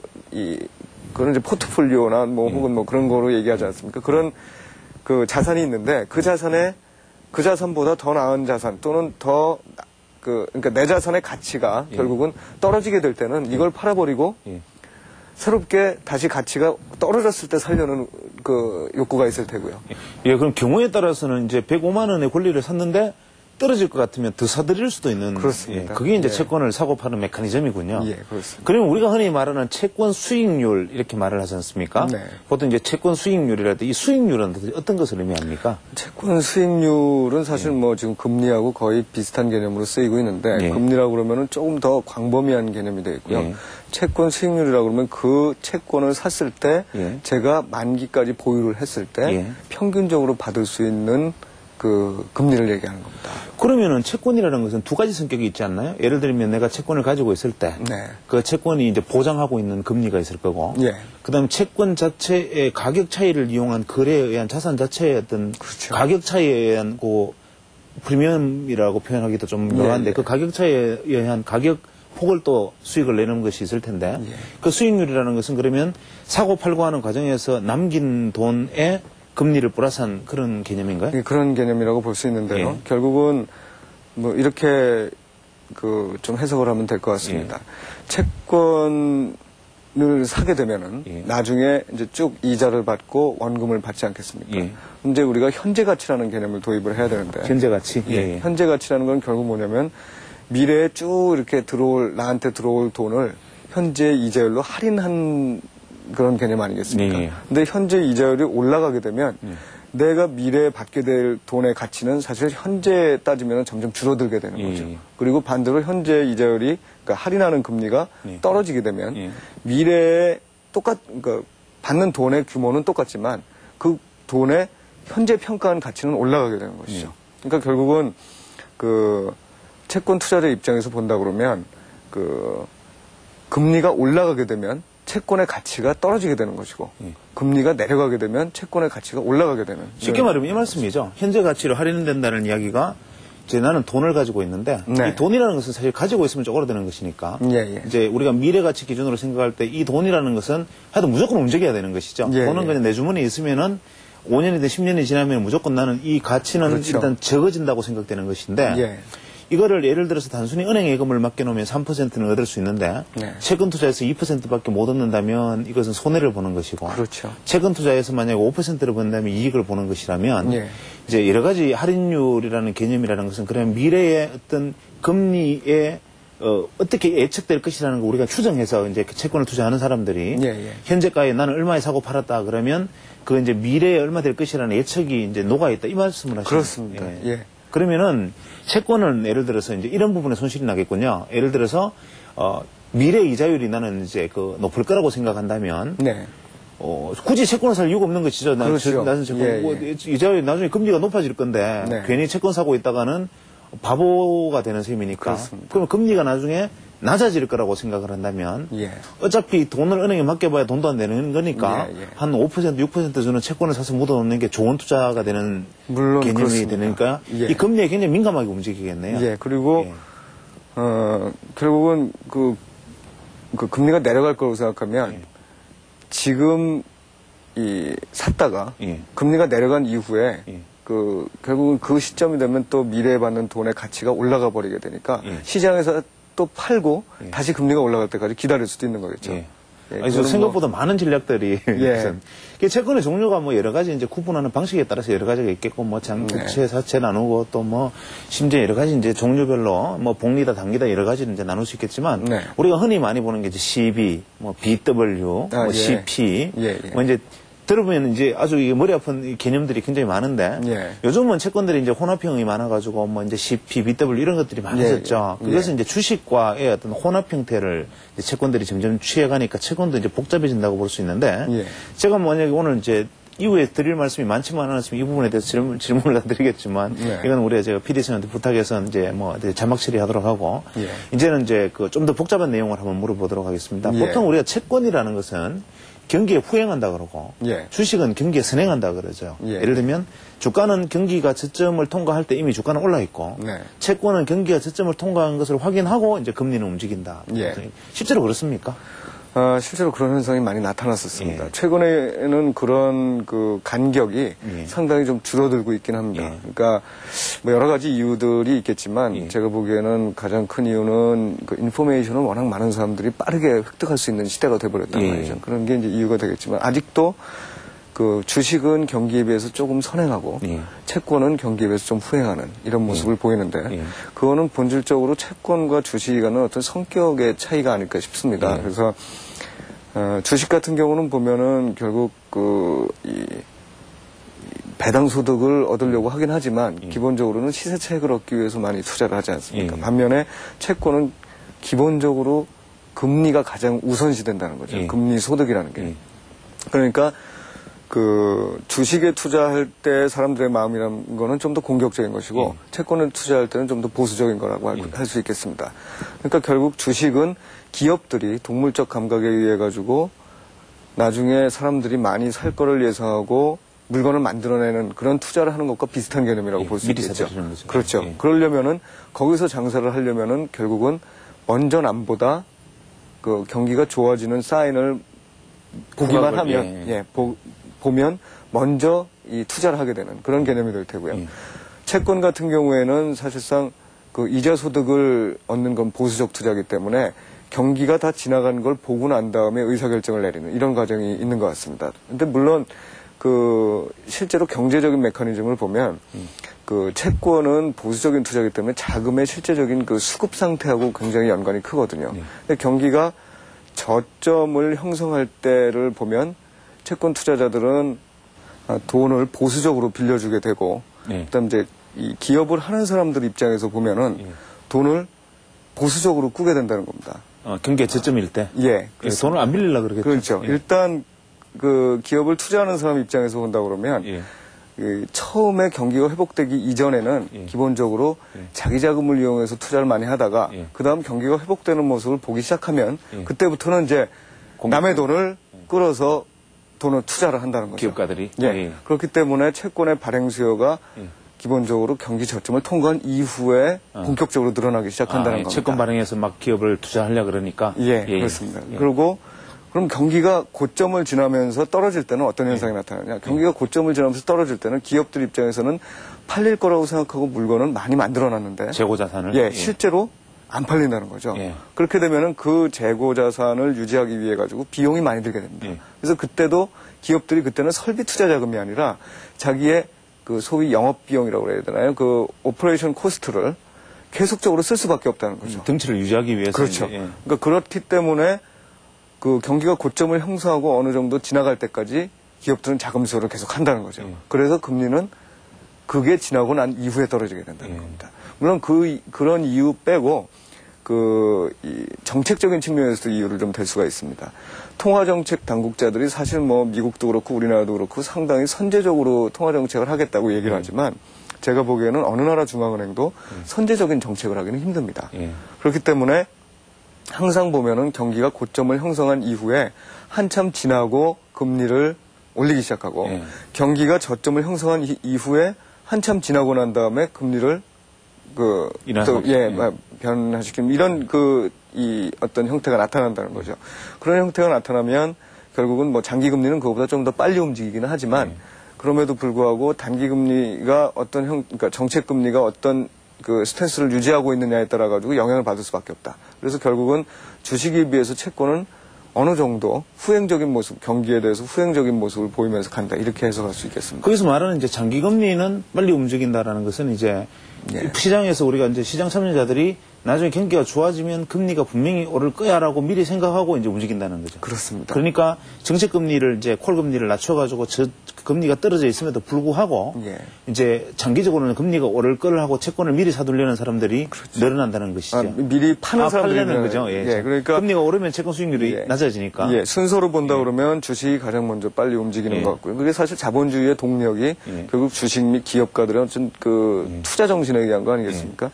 [SPEAKER 2] 이제 포트폴리오나 뭐
[SPEAKER 1] 예.
[SPEAKER 2] 혹은 뭐 그런 거로 얘기하지 않습니까? 그런 그 자산이 있는데 그 자산보다 더 나은 자산 또는 그러니까 내 자산의 가치가
[SPEAKER 1] 예.
[SPEAKER 2] 결국은 떨어지게 될 때는 이걸 팔아버리고
[SPEAKER 1] 예.
[SPEAKER 2] 새롭게 다시 가치가 떨어졌을 때 살려는 그 욕구가 있을 테고요.
[SPEAKER 1] 예, 그럼 경우에 따라서는 이제 105만 원의 권리를 샀는데 떨어질 것 같으면 더 사들일 수도 있는.
[SPEAKER 2] 그렇습니다.
[SPEAKER 1] 예, 그게 이제
[SPEAKER 2] 예.
[SPEAKER 1] 채권을 사고 파는 메커니즘이군요.
[SPEAKER 2] 예, 그렇습니다.
[SPEAKER 1] 그러면 우리가 흔히 말하는 채권 수익률 이렇게 말을 하지 않습니까?
[SPEAKER 2] 네.
[SPEAKER 1] 보통 이제 채권 수익률이랄 때 이 수익률은 어떤 것을 의미합니까?
[SPEAKER 2] 채권 수익률은 사실 뭐 지금 금리하고 거의 비슷한 개념으로 쓰이고 있는데
[SPEAKER 1] 예.
[SPEAKER 2] 금리라고 그러면은 조금 더 광범위한 개념이 되어 있고요.
[SPEAKER 1] 예.
[SPEAKER 2] 채권 수익률이라고 그러면 그 채권을 샀을 때
[SPEAKER 1] 예.
[SPEAKER 2] 제가 만기까지 보유를 했을 때
[SPEAKER 1] 예.
[SPEAKER 2] 평균적으로 받을 수 있는 그 금리를 얘기하는 겁니다.
[SPEAKER 1] 그러면은 채권이라는 것은 두 가지 성격이 있지 않나요? 예를 들면 내가 채권을 가지고 있을 때 그
[SPEAKER 2] 네.
[SPEAKER 1] 채권이 이제 보장하고 있는 금리가 있을 거고
[SPEAKER 2] 예.
[SPEAKER 1] 그다음에 채권 자체의 가격 차이를 이용한 거래에 의한 자산 자체의 어떤
[SPEAKER 2] 그렇죠.
[SPEAKER 1] 가격 차이에 의한 그 프리미엄이라고 표현하기도 좀 묘한데
[SPEAKER 2] 예.
[SPEAKER 1] 그 가격 차이에 의한 가격 폭을 또 수익을 내는 것이 있을 텐데
[SPEAKER 2] 예.
[SPEAKER 1] 그 수익률이라는 것은 그러면 사고 팔고 하는 과정에서 남긴 돈에 금리를 플러스한 그런 개념인가요?
[SPEAKER 2] 그런 개념이라고 볼 수 있는데요.
[SPEAKER 1] 예.
[SPEAKER 2] 결국은 뭐 이렇게 그 좀 해석을 하면 될 것 같습니다. 채권을 사게 되면은
[SPEAKER 1] 예.
[SPEAKER 2] 나중에 이제 쭉 이자를 받고 원금을 받지 않겠습니까?
[SPEAKER 1] 예.
[SPEAKER 2] 이제 우리가 현재 가치라는 개념을 도입을 해야 되는데
[SPEAKER 1] 현재 가치. 예.
[SPEAKER 2] 현재 가치라는 건 결국 뭐냐면 미래에 쭉 이렇게 나한테 들어올 돈을 현재 이자율로 할인한 그런 개념 아니겠습니까?
[SPEAKER 1] 예.
[SPEAKER 2] 근데 현재 이자율이 올라가게 되면 내가 미래에 받게 될 돈의 가치는 사실 현재 따지면 점점 줄어들게 되는
[SPEAKER 1] 예.
[SPEAKER 2] 거죠. 그리고 반대로 현재 이자율이 그러니까 할인하는 금리가
[SPEAKER 1] 예.
[SPEAKER 2] 떨어지게 되면
[SPEAKER 1] 예.
[SPEAKER 2] 미래에 그러니까 받는 돈의 규모는 똑같지만 그 돈의 현재 평가한 가치는 올라가게 되는 것이죠. 그러니까 결국은 그 채권 투자자 입장에서 본다 그러면 그 금리가 올라가게 되면 채권의 가치가 떨어지게 되는 것이고 금리가 내려가게 되면 채권의 가치가 올라가게 되는.
[SPEAKER 1] 쉽게 말하면 이 말씀이죠. 현재 가치로 할인된다는 이야기가 이제 나는 돈을 가지고 있는데
[SPEAKER 2] 네.
[SPEAKER 1] 이 돈이라는 것은 사실 가지고 있으면 쪼그라드는 것이니까
[SPEAKER 2] 예.
[SPEAKER 1] 이제 우리가 미래 가치 기준으로 생각할 때 이 돈이라는 것은 하여튼 무조건 움직여야 되는 것이죠.
[SPEAKER 2] 예,
[SPEAKER 1] 돈은
[SPEAKER 2] 예.
[SPEAKER 1] 그냥 내 주머니에 있으면은 5년이든 10년이 지나면 무조건 나는 이 가치는
[SPEAKER 2] 그렇죠.
[SPEAKER 1] 일단 적어진다고 생각되는 것인데
[SPEAKER 2] 예.
[SPEAKER 1] 이거를 예를 들어서 단순히 은행 예금을 맡겨놓으면 3%는 얻을 수 있는데
[SPEAKER 2] 네.
[SPEAKER 1] 채권 투자에서 2%밖에 못 얻는다면 이것은 손해를 보는 것이고
[SPEAKER 2] 그렇죠.
[SPEAKER 1] 채권 투자에서 만약 5%를 번다면 이익을 보는 것이라면
[SPEAKER 2] 예.
[SPEAKER 1] 이제 여러 가지 할인율이라는 개념이라는 것은 그냥 미래의 어떤 금리의 어떻게 예측될 것이라는 걸 우리가 추정해서 이제 그 채권을 투자하는 사람들이 현재가에 나는 얼마에 사고 팔았다 그러면 그 이제 미래에 얼마 될 것이라는 예측이 이제 녹아 있다 이 말씀을 하시는
[SPEAKER 2] 그렇습니다.
[SPEAKER 1] 그러면은 채권은 예를 들어서 이제 이런 부분에 손실이 나겠군요. 예를 들어서 미래 이자율이 나는 이제 그 높을 거라고 생각한다면 굳이 채권을 살 이유가 없는 것이죠.
[SPEAKER 2] 그렇죠.
[SPEAKER 1] 나는 채권 이자율이 나중에 금리가 높아질 건데 괜히 채권 사고 있다가는 바보가 되는 셈이니까.
[SPEAKER 2] 그렇습니다.
[SPEAKER 1] 그럼 금리가 나중에 낮아질 거라고 생각을 한다면 어차피 돈을 은행에 맡겨봐야 돈도 안 되는 거니까 한 5%, 6% 주는 채권을 사서 묻어놓는 게 좋은 투자가 되는 개념이
[SPEAKER 2] 그렇습니다.
[SPEAKER 1] 되니까 이 금리에 굉장히 민감하게 움직이겠네요.
[SPEAKER 2] 그리고 결국은 그 금리가 내려갈 거라고 생각하면 지금 샀다가 금리가 내려간 이후에 결국은 그 시점이 되면 또 미래에 받는 돈의 가치가 올라가 버리게 되니까 시장에서 또 팔고 다시 금리가 올라갈 때까지 기다릴 수도 있는 거겠죠.
[SPEAKER 1] 그래서 생각보다 많은 전략들이 채권의 종류가 뭐 여러 가지 이제 구분하는 방식에 따라서 여러 가지가 있겠고 뭐 장부채, 사채 나누고 또 뭐 심지어 여러 가지 이제 종류별로 뭐 복리다, 단기다 여러 가지를 이제 나눌 수 있겠지만 우리가 흔히 많이 보는 게 이제 CB, 뭐 BW, 뭐 CP, 뭐 이제 들어보면 이제 아주 머리 아픈 개념들이 굉장히 많은데 요즘은 채권들이 이제 혼합형이 많아가지고 뭐 이제 CP, BW 이런 것들이 많아졌죠. 그래서 이제 주식과의 어떤 혼합 형태를 이제 채권들이 점점 취해가니까 채권도 이제 복잡해진다고 볼 수 있는데 제가 만약에 오늘 이제 이후에 드릴 말씀이 많지만 않았으면 이 부분에 대해서 질문을 다 드리겠지만 이건 우리가 제가 PD선한테 부탁해서 이제 뭐 자막 처리하도록 하고 이제는 이제 그 좀 더 복잡한 내용을 한번 물어보도록 하겠습니다. 보통 우리가 채권이라는 것은 경기에 후행한다 그러고 주식은 경기에 선행한다 그러죠. 예를 들면 주가는 경기가 저점을 통과할 때 이미 주가는 올라 있고 채권은 경기가 저점을 통과한 것을 확인하고 이제 금리는 움직인다. 실제로 그렇습니까?
[SPEAKER 2] 실제로 그런 현상이 많이 나타났었습니다. 최근에는 그런 그 간격이 상당히 좀 줄어들고 있긴 합니다. 그러니까 뭐 여러 가지 이유들이 있겠지만 제가 보기에는 가장 큰 이유는 그 인포메이션을 워낙 많은 사람들이 빠르게 획득할 수 있는 시대가 돼버렸단 말이죠. 그런 게 이제 이유가 되겠지만 아직도 그 주식은 경기에 비해서 조금 선행하고 채권은 경기에 비해서 좀 후행하는 이런 모습을 보이는데 그거는 본질적으로 채권과 주식과는 어떤 성격의 차이가 아닐까 싶습니다. 그래서 주식 같은 경우는 보면은 결국 이 배당 소득을 얻으려고 하긴 하지만 기본적으로는 시세 차익을 얻기 위해서 많이 투자를 하지 않습니까? 반면에 채권은 기본적으로 금리가 가장 우선시 된다는 거죠. 금리 소득이라는 게. 그러니까 그 주식에 투자할 때 사람들의 마음이라는 거는 좀 더 공격적인 것이고 채권을 투자할 때는 좀 더 보수적인 거라고 할 수 있겠습니다. 그러니까 결국 주식은 기업들이 동물적 감각에 의해 가지고 나중에 사람들이 많이 살 거를 예상하고 물건을 만들어내는 그런 투자를 하는 것과 비슷한 개념이라고 볼 수 있겠죠. 그렇죠. 그러려면은 거기서 장사를 하려면은 결국은 먼저 남보다 그 경기가 좋아지는 사인을 보기만 하면 보면 먼저 이 투자를 하게 되는 그런 개념이 될 테고요. 채권 같은 경우에는 사실상 그 이자 소득을 얻는 건 보수적 투자이기 때문에 경기가 다 지나간 걸 보고 난 다음에 의사결정을 내리는 이런 과정이 있는 것 같습니다. 근데 물론 그 실제로 경제적인 메커니즘을 보면 그 채권은 보수적인 투자이기 때문에 자금의 실제적인 그 수급 상태하고 굉장히 연관이 크거든요. 근데 경기가 저점을 형성할 때를 보면 채권 투자자들은 돈을 보수적으로 빌려주게 되고, 그다음 이제 이 기업을 하는 사람들 입장에서 보면은 돈을 보수적으로 꾸게 된다는 겁니다.
[SPEAKER 1] 경기의 저점일 때. 돈을 안 빌리려고 그러겠죠.
[SPEAKER 2] 그렇죠. 일단 그 기업을 투자하는 사람 입장에서 본다 그러면 처음에 경기가 회복되기 이전에는 기본적으로 자기 자금을 이용해서 투자를 많이 하다가 그다음 경기가 회복되는 모습을 보기 시작하면 그때부터는 이제 남의 돈을 끌어서 돈을 투자를 한다는 거죠.
[SPEAKER 1] 기업가들이.
[SPEAKER 2] 그렇기 때문에 채권의 발행 수요가 기본적으로 경기 저점을 통과한 이후에 본격적으로 늘어나기 시작한다는 겁니다.
[SPEAKER 1] 채권 발행해서 막 기업을 투자하려고 그러니까.
[SPEAKER 2] 그렇습니다. 그리고 그럼 경기가 고점을 지나면서 떨어질 때는 어떤 현상이 나타나냐. 경기가 고점을 지나면서 떨어질 때는 기업들 입장에서는 팔릴 거라고 생각하고 물건을 많이 만들어놨는데
[SPEAKER 1] 재고 자산을
[SPEAKER 2] 실제로 안 팔린다는 거죠. 그렇게 되면은 그 재고 자산을 유지하기 위해 가지고 비용이 많이 들게 됩니다. 그래서 그때도 기업들이 그때는 설비 투자 자금이 아니라 자기의 그 소위 영업 비용이라고 해야 되나요? 그 오퍼레이션 코스트를 계속적으로 쓸 수밖에 없다는 거죠.
[SPEAKER 1] 등치를 유지하기 위해서.
[SPEAKER 2] 그렇죠.
[SPEAKER 1] 이제, 예.
[SPEAKER 2] 그러니까 그렇기 때문에 그 경기가 고점을 형성하고 어느 정도 지나갈 때까지 기업들은 자금 수요를 계속 한다는 거죠.
[SPEAKER 1] 예.
[SPEAKER 2] 그래서 금리는 그게 지나고 난 이후에 떨어지게 된다는
[SPEAKER 1] 예.
[SPEAKER 2] 겁니다. 물론 그런 이유 빼고 이 정책적인 측면에서도 이유를 좀 댈 수가 있습니다. 통화정책 당국자들이 사실 뭐 미국도 그렇고 우리나라도 그렇고 상당히 선제적으로 통화정책을 하겠다고 얘기를 하지만 제가 보기에는 어느 나라 중앙은행도 선제적인 정책을 하기는 힘듭니다.
[SPEAKER 1] 예.
[SPEAKER 2] 그렇기 때문에 항상 보면은 경기가 고점을 형성한 이후에 한참 지나고 금리를 올리기 시작하고
[SPEAKER 1] 예.
[SPEAKER 2] 경기가 저점을 형성한 이후에 한참 지나고 난 다음에 금리를 변화시키는 이런 이 어떤 형태가 나타난다는 거죠. 그런 형태가 나타나면 결국은 뭐 장기 금리는 그거보다 좀 더 빨리 움직이기는 하지만 그럼에도 불구하고 단기 금리가 그러니까 정책 금리가 어떤 그 스탠스를 유지하고 있느냐에 따라 가지고 영향을 받을 수밖에 없다. 그래서 결국은 주식에 비해서 채권은 어느 정도 후행적인 모습, 경기에 대해서 후행적인 모습을 보이면서 간다. 이렇게 해석할 수 있겠습니다.
[SPEAKER 1] 거기서 말하는 이제 장기 금리는 빨리 움직인다라는 것은 이제
[SPEAKER 2] 예.
[SPEAKER 1] 시장에서 우리가 이제 시장 참여자들이 나중에 경기가 좋아지면 금리가 분명히 오를 거야라고 미리 생각하고 이제 움직인다는 거죠.
[SPEAKER 2] 그렇습니다.
[SPEAKER 1] 그러니까 정책 금리를 이제 콜 금리를 낮춰가지고 저 금리가 떨어져 있음에도 불구하고
[SPEAKER 2] 예.
[SPEAKER 1] 이제 장기적으로는 금리가 오를 걸 하고 채권을 미리 사두려는 사람들이 늘어난다는 것이죠.
[SPEAKER 2] 미리 파는 사람들이
[SPEAKER 1] 팔려는 거죠. 예.
[SPEAKER 2] 그러니까
[SPEAKER 1] 금리가 오르면 채권 수익률이
[SPEAKER 2] 예.
[SPEAKER 1] 낮아지니까.
[SPEAKER 2] 예, 순서로 본다 그러면 주식이 가장 먼저 빨리 움직이는 것 같고요. 그게 사실 자본주의의 동력이 결국 주식 및 기업가들의 어떤 투자 정신에 의한 거 아니겠습니까?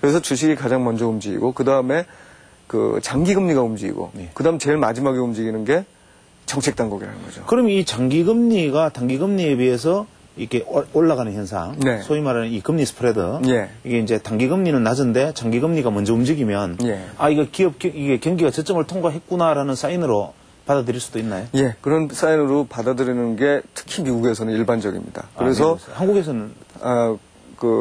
[SPEAKER 2] 그래서 주식이 가장 먼저 움직이고 그 다음에 장기 금리가 움직이고 그 다음 제일 마지막에 움직이는 게 정책 당국이라는 거죠.
[SPEAKER 1] 그럼 이 장기 금리가 단기 금리에 비해서 이렇게 올라가는 현상,
[SPEAKER 2] 네.
[SPEAKER 1] 소위 말하는 이 금리 스프레드,
[SPEAKER 2] 예.
[SPEAKER 1] 이게 이제 단기 금리는 낮은데 장기 금리가 먼저 움직이면,
[SPEAKER 2] 예.
[SPEAKER 1] 이거 이게 경기가 저점을 통과했구나라는 사인으로 받아들일 수도 있나요?
[SPEAKER 2] 예, 그런 사인으로 받아들이는 게 특히 미국에서는 일반적입니다. 그래서
[SPEAKER 1] 한국에서는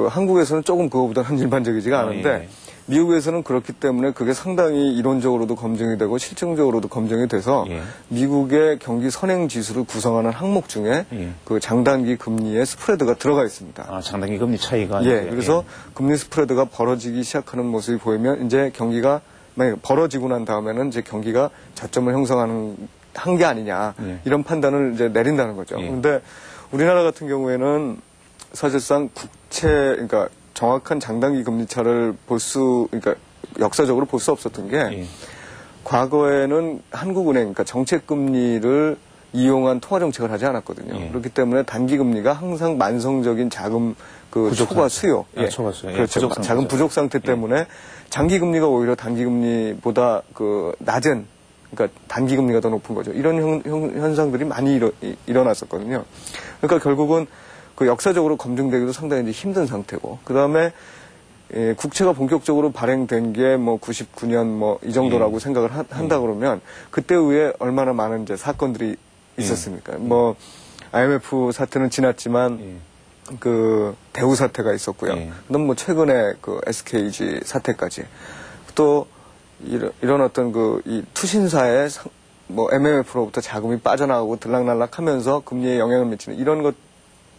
[SPEAKER 2] 한국에서는 조금 그거보다는 일반적이지가 않은데
[SPEAKER 1] 예.
[SPEAKER 2] 미국에서는 그렇기 때문에 그게 상당히 이론적으로도 검증이 되고 실증적으로도 검증이 돼서
[SPEAKER 1] 예.
[SPEAKER 2] 미국의 경기 선행 지수를 구성하는 항목 중에 그 장단기 금리의 스프레드가 들어가 있습니다.
[SPEAKER 1] 장단기 금리 차이가.
[SPEAKER 2] 예, 그래서 금리 스프레드가 벌어지기 시작하는 모습이 보이면 이제 경기가 만약 벌어지고 난 다음에는 이제 경기가 저점을 형성하는 한 게 아니냐 이런 판단을 이제 내린다는 거죠. 그런데 우리나라 같은 경우에는 사실상 그러니까 정확한 장단기 금리 차를 그러니까 역사적으로 볼 수 없었던 게 과거에는 한국은행, 그러니까 정책 금리를 이용한 통화 정책을 하지 않았거든요. 그렇기 때문에 단기 금리가 항상 만성적인 자금 초과 수요,
[SPEAKER 1] 초과 수요,
[SPEAKER 2] 그렇죠. 자금 부족 상태 때문에 장기 금리가 오히려 단기 금리보다 낮은, 그러니까 단기 금리가 더 높은 거죠. 이런 현상들이 많이 일어났었거든요. 그러니까 결국은 역사적으로 검증되기도 상당히 이제 힘든 상태고, 그 다음에 국채가 본격적으로 발행된 게 뭐 99년 이 정도라고 생각을 한다 그러면 그때 후에 얼마나 많은 이제 사건들이 있었습니까? IMF 사태는 지났지만 대우 사태가 있었고요. 그다음 뭐 최근에 SKG 사태까지 또 이런 어떤 이 투신사의 MMF로부터 자금이 빠져나가고 들락날락하면서 금리에 영향을 미치는 이런 것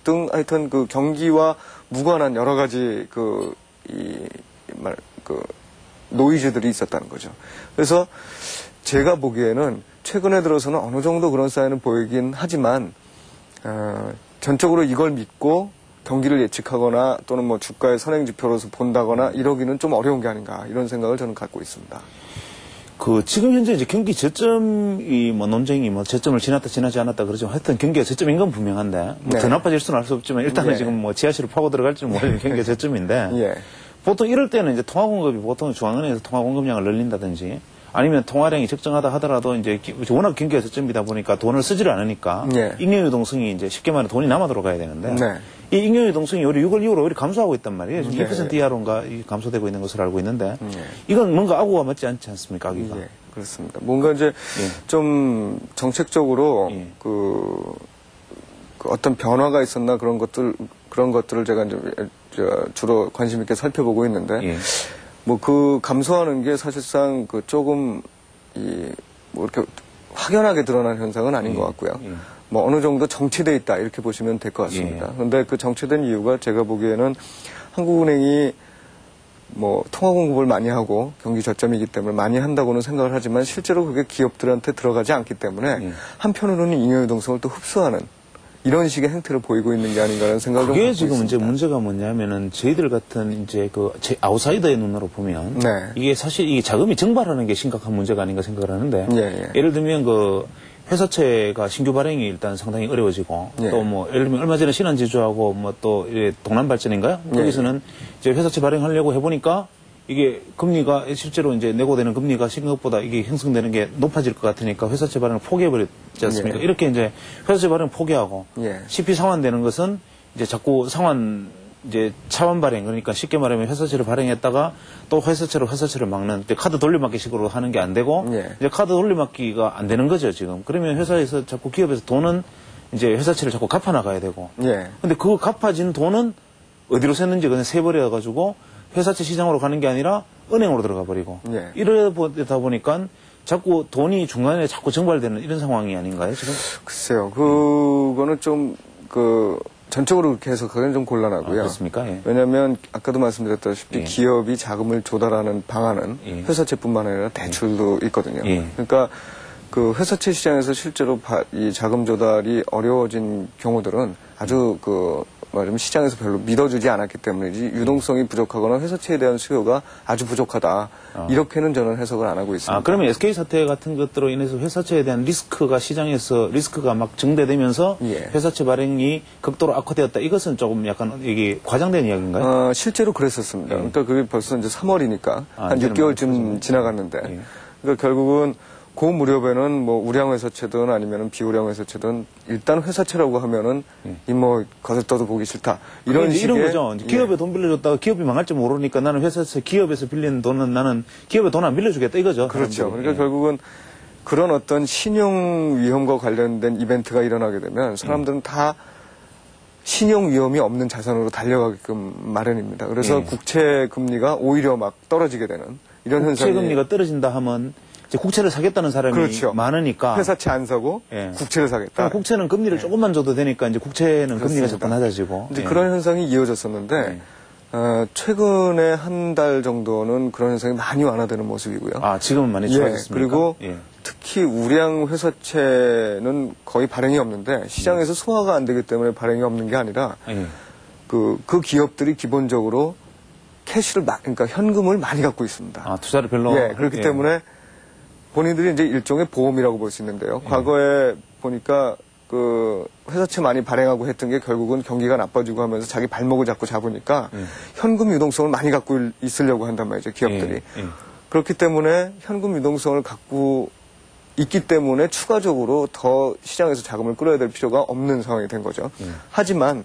[SPEAKER 2] 등 하여튼 경기와 무관한 여러 가지 노이즈들이 있었다는 거죠. 그래서 제가 보기에는 최근에 들어서는 어느 정도 그런 사인은 보이긴 하지만 전적으로 이걸 믿고 경기를 예측하거나 또는 뭐 주가의 선행 지표로서 본다거나 이러기는 좀 어려운 게 아닌가 이런 생각을 저는 갖고 있습니다.
[SPEAKER 1] 지금 현재 이제 경기 저점이 논쟁이 저점을 지나지 않았다 그러지만 하여튼 경기가 저점인 건 분명한데 더 나빠질 수는 알 수 없지만 일단은 지금 지하실을 파고 들어갈지 모르는 경기가 저점인데 보통 이럴 때는 이제 통화 공급이 보통 중앙은행에서 통화 공급량을 늘린다든지 아니면 통화량이 적정하다 하더라도 이제 워낙 경기가 저점이다 보니까 돈을 쓰지를 않으니까 잉여 유동성이 이제 쉽게 말해 돈이 남아 돌아가야 되는데 이 잉여 유동성이 오히려 6월 이후로 오히려 감소하고 있단 말이에요. 지금 2% 이하로인가 감소되고 있는 것으로 알고 있는데 이건 뭔가 악우가 맞지 않지 않습니까? 아기가.
[SPEAKER 2] 그렇습니다. 뭔가 이제 좀 정책적으로 어떤 변화가 있었나 그런 것들을 제가 이제 주로 관심 있게 살펴보고 있는데 감소하는 게 사실상 조금 이렇게 확연하게 드러난 현상은 아닌 것 같고요. 어느 정도 정체돼 있다 이렇게 보시면 될 것 같습니다. 그런데 그 정체된 이유가 제가 보기에는 한국은행이 뭐 통화 공급을 많이 하고 경기 저점이기 때문에 많이 한다고는 생각을 하지만 실제로 그게 기업들한테 들어가지 않기 때문에 한편으로는 잉여유동성을 또 흡수하는 이런 식의 행태를 보이고 있는 게 아닌가라는 생각을 좀
[SPEAKER 1] 그게
[SPEAKER 2] 갖고
[SPEAKER 1] 지금
[SPEAKER 2] 있습니다.
[SPEAKER 1] 이제 문제가 뭐냐면은 저희들 같은 이제 제 아웃사이더의 눈으로 보면
[SPEAKER 2] 네.
[SPEAKER 1] 이게 사실 이 자금이 증발하는 게 심각한 문제가 아닌가 생각을 하는데
[SPEAKER 2] 예.
[SPEAKER 1] 예를 들면 회사채가 신규 발행이 일단 상당히 어려워지고
[SPEAKER 2] 예.
[SPEAKER 1] 또 뭐 예를 들면 얼마 전에 신한지주하고 뭐 또 동남발전인가요? 거기서는 이제 회사채 발행하려고 해보니까 이게 금리가 실제로 이제 내고되는 금리가 생각보다 이게 형성되는 게 높아질 것 같으니까 회사채 발행을 포기해버렸지 않습니까?
[SPEAKER 2] 예.
[SPEAKER 1] 이렇게 이제 회사채 발행 포기하고
[SPEAKER 2] 예.
[SPEAKER 1] CP 상환되는 것은 이제 자꾸 이제 차원 발행, 그러니까 쉽게 말하면 회사채를 발행했다가 또 회사채를 막는 카드 돌려막기식으로 하는 게 안 되고
[SPEAKER 2] 예.
[SPEAKER 1] 이제 카드 돌려막기가 안 되는 거죠, 지금. 그러면 회사에서 자꾸 기업에서 돈은 이제 회사채를 자꾸 갚아나가야 되고.
[SPEAKER 2] 예.
[SPEAKER 1] 근데 그 갚아진 돈은 어디로 샜는지 그냥 세버려가지고 회사채 시장으로 가는 게 아니라 은행으로 들어가 버리고.
[SPEAKER 2] 예.
[SPEAKER 1] 이러다 보니까 자꾸 돈이 중간에 자꾸 증발되는 이런 상황이 아닌가요, 지금?
[SPEAKER 2] 글쎄요. 그거는 좀 전적으로 그렇게 해석하기는 좀 곤란하고요.
[SPEAKER 1] 그렇습니까? 예.
[SPEAKER 2] 왜냐하면 아까도 말씀드렸다시피
[SPEAKER 1] 예.
[SPEAKER 2] 기업이 자금을 조달하는 방안은
[SPEAKER 1] 예.
[SPEAKER 2] 회사채뿐만 아니라 대출도 있거든요.
[SPEAKER 1] 예.
[SPEAKER 2] 그러니까 그 회사채 시장에서 실제로 이 자금 조달이 어려워진 경우들은 아주 말하자면 시장에서 별로 믿어주지 않았기 때문이지 유동성이 부족하거나 회사채에 대한 수요가 아주 부족하다. 이렇게는 저는 해석을 안 하고 있습니다.
[SPEAKER 1] 그러면 SK 사태 같은 것들로 인해서 회사채에 대한 리스크가 막 증대되면서
[SPEAKER 2] 예.
[SPEAKER 1] 회사채 발행이 극도로 악화되었다. 이것은 조금 약간 이게 과장된 이야기인가요?
[SPEAKER 2] 실제로 그랬었습니다. 그러니까 그게 벌써 이제 3월이니까 한
[SPEAKER 1] 이제는
[SPEAKER 2] 6개월쯤 지나갔는데
[SPEAKER 1] 예.
[SPEAKER 2] 그러니까 결국은 그 무렵에는 뭐 우량 회사채든 아니면 비우량 회사채든 일단 회사채라고 하면은 이 뭐 거들떠도 보기 싫다 이런 식의
[SPEAKER 1] 이런 거죠. 이제 기업에 돈 빌려줬다가 기업이 망할지 모르니까 나는 회사채 기업에서 빌린 돈은 나는 기업에 돈 안 빌려주겠다 이거죠.
[SPEAKER 2] 그렇죠.
[SPEAKER 1] 사람들이.
[SPEAKER 2] 그러니까 결국은 그런 어떤 신용 위험과 관련된 이벤트가 일어나게 되면 사람들은 다 신용 위험이 없는 자산으로 달려가게끔 마련입니다. 그래서 국채 금리가 오히려 막 떨어지게 되는 이런 현상이
[SPEAKER 1] 국채 금리가 떨어진다 하면 이제 국채를 사겠다는 사람이
[SPEAKER 2] 그렇죠.
[SPEAKER 1] 많으니까
[SPEAKER 2] 회사채 안 사고
[SPEAKER 1] 예.
[SPEAKER 2] 국채를 사겠다.
[SPEAKER 1] 그럼 국채는 금리를 조금만 줘도 되니까 이제 국채는 금리가
[SPEAKER 2] 그렇습니다.
[SPEAKER 1] 자꾸 낮아지고
[SPEAKER 2] 이제
[SPEAKER 1] 예.
[SPEAKER 2] 그런 현상이 이어졌었는데 최근에 한 달 정도는 그런 현상이 많이 완화되는 모습이고요.
[SPEAKER 1] 지금은 많이 좋아졌습니까?
[SPEAKER 2] 그리고
[SPEAKER 1] 예.
[SPEAKER 2] 특히 우량 회사채는 거의 발행이 없는데 시장에서 소화가 안 되기 때문에 발행이 없는 게 아니라
[SPEAKER 1] 예.
[SPEAKER 2] 그 기업들이 기본적으로 캐시를 그러니까 현금을 많이 갖고 있습니다.
[SPEAKER 1] 투자를 별로
[SPEAKER 2] 그렇기 때문에 본인들이 이제 일종의 보험이라고 볼 수 있는데요. 과거에 보니까 그 회사채 많이 발행하고 했던 게 결국은 경기가 나빠지고 하면서 자기 발목을 자꾸 잡으니까 현금 유동성을 많이 갖고 있으려고 한단 말이죠, 기업들이. 그렇기 때문에 현금 유동성을 갖고 있기 때문에 추가적으로 더 시장에서 자금을 끌어야 될 필요가 없는 상황이 된 거죠. 하지만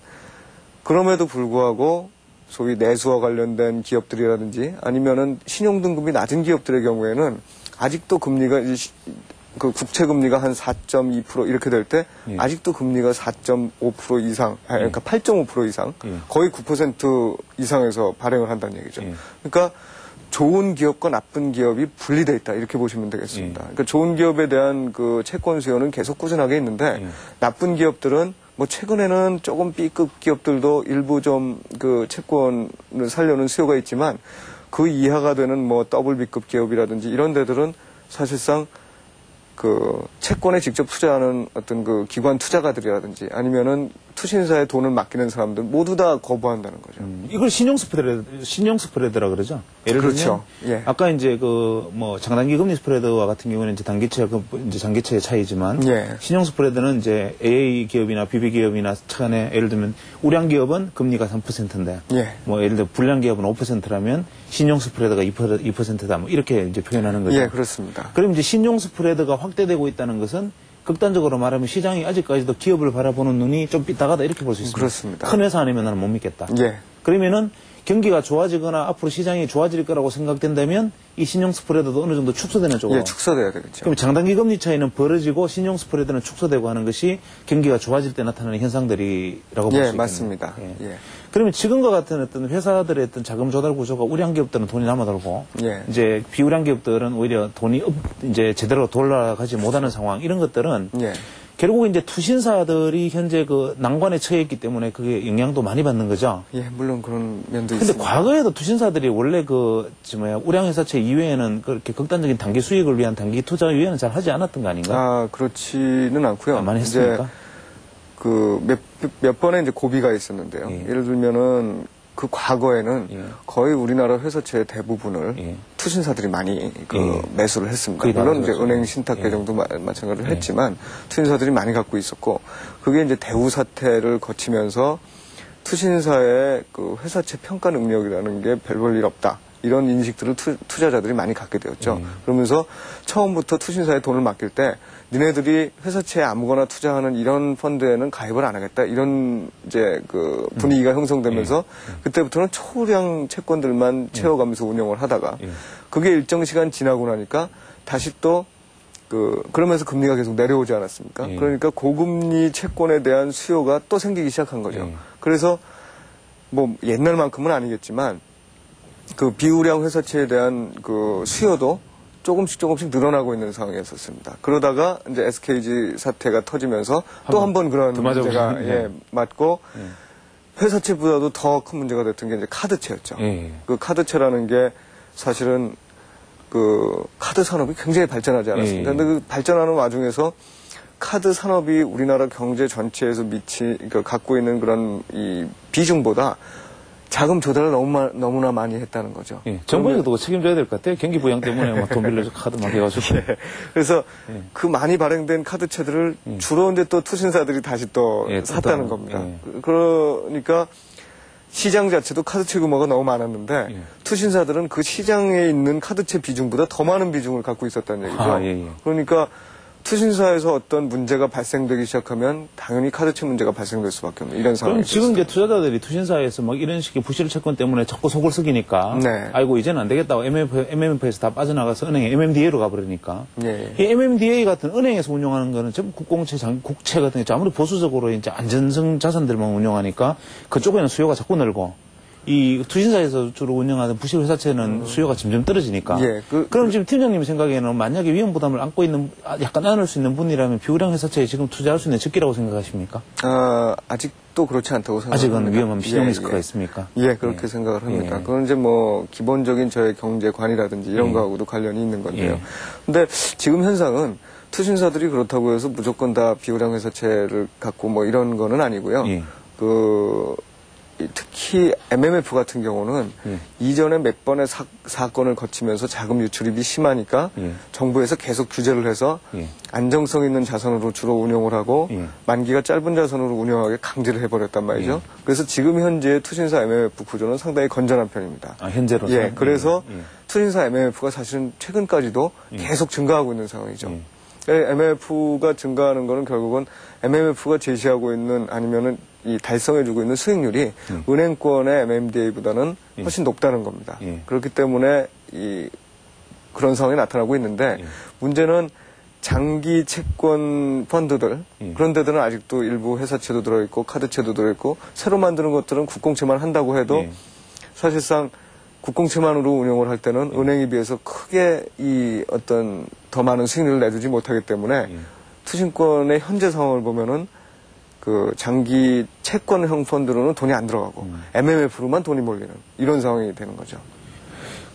[SPEAKER 2] 그럼에도 불구하고 소위 내수와 관련된 기업들이라든지 아니면은 신용등급이 낮은 기업들의 경우에는 아직도 금리가 그 국채 금리가 한 4.2% 이렇게 될 때 아직도 금리가 4.5% 이상, 그러니까 8.5% 이상, 거의 9% 이상에서 발행을 한다는 얘기죠. 그러니까 좋은 기업과 나쁜 기업이 분리돼 있다 이렇게 보시면 되겠습니다. 그러니까 좋은 기업에 대한 그 채권 수요는 계속 꾸준하게 있는데 나쁜 기업들은 뭐 최근에는 조금 B급 기업들도 일부 좀 그 채권을 살려는 수요가 있지만 그 이하가 되는 뭐 더블 B급 기업이라든지 이런 데들은 사실상 그 채권에 직접 투자하는 어떤 그 기관 투자가들이라든지 아니면은 투신사에 돈을 맡기는 사람들 모두 다 거부한다는 거죠.
[SPEAKER 1] 이걸 신용 스프레드라 그러죠. 예를
[SPEAKER 2] 그렇죠.
[SPEAKER 1] 들면 아까 이제 뭐 장단기 금리 스프레드와 같은 경우는 이제 단기채와 이제 장기채의 차이지만 신용 스프레드는 이제 AA 기업이나 BB 기업이나 차간에 예를 들면 우량 기업은 금리가 3%인데 뭐 예를 들어 불량 기업은 5%라면 신용 스프레드가 2%다 뭐 이렇게 이제 표현하는 거죠.
[SPEAKER 2] 예, 그렇습니다.
[SPEAKER 1] 그럼 이제 신용 스프레드가 확대되고 있다는 것은 극단적으로 말하면 시장이 아직까지도 기업을 바라보는 눈이 좀 삐딱하다 이렇게 볼 수 있습니다.
[SPEAKER 2] 그렇습니다.
[SPEAKER 1] 큰 회사 아니면 나는 못 믿겠다. 그러면은 경기가 좋아지거나 앞으로 시장이 좋아질 거라고 생각된다면 이 신용 스프레드도 어느 정도 축소되는 쪽으로.
[SPEAKER 2] 축소돼야 되겠죠.
[SPEAKER 1] 그럼 장단기 금리 차이는 벌어지고 신용 스프레드는 축소되고 하는 것이 경기가 좋아질 때 나타나는 현상들이라고 볼 수 있습니다.
[SPEAKER 2] 맞습니다.
[SPEAKER 1] 그러면 지금과 같은 어떤 회사들의 어떤 자금 조달 구조가 우량 기업들은 돈이 남아돌고 이제 비우량 기업들은 오히려 돈이 이제 제대로 돌아가지 못하는 상황 이런 것들은 결국 이제 투신사들이 현재 그 난관에 처해 있기 때문에 그게 영향도 많이 받는 거죠.
[SPEAKER 2] 예, 물론 그런 면도
[SPEAKER 1] 근데
[SPEAKER 2] 있습니다.
[SPEAKER 1] 과거에도 투신사들이 원래 우량회사채 이외에는 그렇게 극단적인 단기 수익을 위한 단기 투자 이외에는 잘 하지 않았던 거 아닌가?
[SPEAKER 2] 아, 그렇지는 않고요.
[SPEAKER 1] 많이 했습니까?
[SPEAKER 2] 이제 몇 번의 이제 고비가 있었는데요.
[SPEAKER 1] 예.
[SPEAKER 2] 예를 들면은 그 과거에는
[SPEAKER 1] 예.
[SPEAKER 2] 거의 우리나라 회사채의 대부분을
[SPEAKER 1] 예.
[SPEAKER 2] 투신사들이 많이
[SPEAKER 1] 예.
[SPEAKER 2] 매수를 했습니다.
[SPEAKER 1] 거의 다
[SPEAKER 2] 물론 이제
[SPEAKER 1] 그렇죠.
[SPEAKER 2] 은행 신탁계
[SPEAKER 1] 예.
[SPEAKER 2] 정도 마찬가지로 했지만 투신사들이 많이 갖고 있었고 그게 이제 대우 사태를 거치면서 투신사의 그 회사채 평가 능력이라는 게 별 볼 일 없다. 이런 인식들을 투자자들이 많이 갖게 되었죠. 그러면서 처음부터 투신사에 돈을 맡길 때 니네들이 회사채에 아무거나 투자하는 이런 펀드에는 가입을 안 하겠다. 이런 이제 그 분위기가 형성되면서 그때부터는 초량 채권들만 채워가면서 운영을 하다가 그게 일정 시간 지나고 나니까 다시 또 그러면서 금리가 계속 내려오지 않았습니까? 그러니까 고금리 채권에 대한 수요가 또 생기기 시작한 거죠. 그래서 뭐 옛날만큼은 아니겠지만 그 비우량 회사채에 대한 그 수요도 조금씩 늘어나고 있는 상황이었습니다. 그러다가 이제 SKG 사태가 터지면서 또 한 번 그런 문제가 맞고 회사채보다도 더 큰 문제가 됐던 게 이제 카드채였죠. 그 카드채라는 게 사실은 그 카드 산업이 굉장히 발전하지 않았습니다. 근데 그 발전하는 와중에서 카드 산업이 우리나라 경제 전체에서 그러니까 갖고 있는 그런 이 비중보다 자금 조달을 너무나 많이 했다는 거죠.
[SPEAKER 1] 정부에도 그거 책임져야 될 것 같아요. 경기 부양 때문에 막 돈 빌려서 카드 막 해가지고.
[SPEAKER 2] 그래서 그 많이 발행된 카드채들을 주로 이제 또 투신사들이 다시 또 샀다는 겁니다. 그러니까 시장 자체도 카드채 규모가 너무 많았는데 투신사들은 그 시장에 있는 카드채 비중보다 더 많은 비중을 갖고 있었다는 얘기죠. 그러니까 투신사에서 어떤 문제가 발생되기 시작하면 당연히 카드채 문제가 발생될 수밖에 없는 이런 상황이
[SPEAKER 1] 그럼 지금 이제 투자자들이 투신사에서 막 이런 식의 부실 채권 때문에 자꾸 속을 썩이니까 아이고 이제는 안 되겠다고 MMF에서 다 빠져나가서 은행에 MMDA로 가버리니까 이 MMDA 같은 은행에서 운영하는 거는 전부 국채 같은 게 아무리 보수적으로 이제 안전성 자산들만 운영하니까 그쪽에는 수요가 자꾸 늘고 이 투신사에서 주로 운영하는 부실 회사채는 수요가 점점 떨어지니까. 그럼 지금 팀장님 생각에는 만약에 위험 부담을 안고 있는 약간 안을 수 있는 분이라면 비우량 회사채에 지금 투자할 수 있는 적기라고 생각하십니까?
[SPEAKER 2] 아직도 그렇지 않다고 생각합니다.
[SPEAKER 1] 아직은 위험한 시장 리스크가 있습니까?
[SPEAKER 2] 그렇게 생각을 합니다. 그건 이제 뭐 기본적인 저의 경제관이라든지 이런 거하고도 관련이 있는 건데요. 근데 지금 현상은 투신사들이 그렇다고 해서 무조건 다 비우량 회사채를 갖고 뭐 이런 거는 아니고요. 특히 MMF 같은 경우는 이전에 몇 번의 사건을 거치면서 자금 유출입이 심하니까 정부에서 계속 규제를 해서 안정성 있는 자산으로 주로 운용을 하고 만기가 짧은 자산으로 운영하게 강제를 해버렸단 말이죠. 그래서 지금 현재 투신사 MMF 구조는 상당히 건전한 편입니다.
[SPEAKER 1] 현재로서?
[SPEAKER 2] 그래서 투신사 MMF가 사실은 최근까지도 계속 증가하고 있는 상황이죠. MMF가 증가하는 거는 결국은 MMF가 제시하고 있는 아니면은 이 달성해주고 있는 수익률이 은행권의 MMDA보다는 훨씬 높다는 겁니다. 그렇기 때문에 그런 상황이 나타나고 있는데 문제는 장기 채권 펀드들 그런 데들은 아직도 일부 회사채도 들어있고 카드채도 들어있고 새로 만드는 것들은 국공채만 한다고 해도 사실상 국공채만으로 운영을 할 때는 은행에 비해서 크게 이 어떤 더 많은 수익률을 내주지 못하기 때문에 투신권의 현재 상황을 보면은 그 장기 채권형 펀드로는 돈이 안 들어가고 MMF로만 돈이 몰리는 이런 상황이 되는 거죠.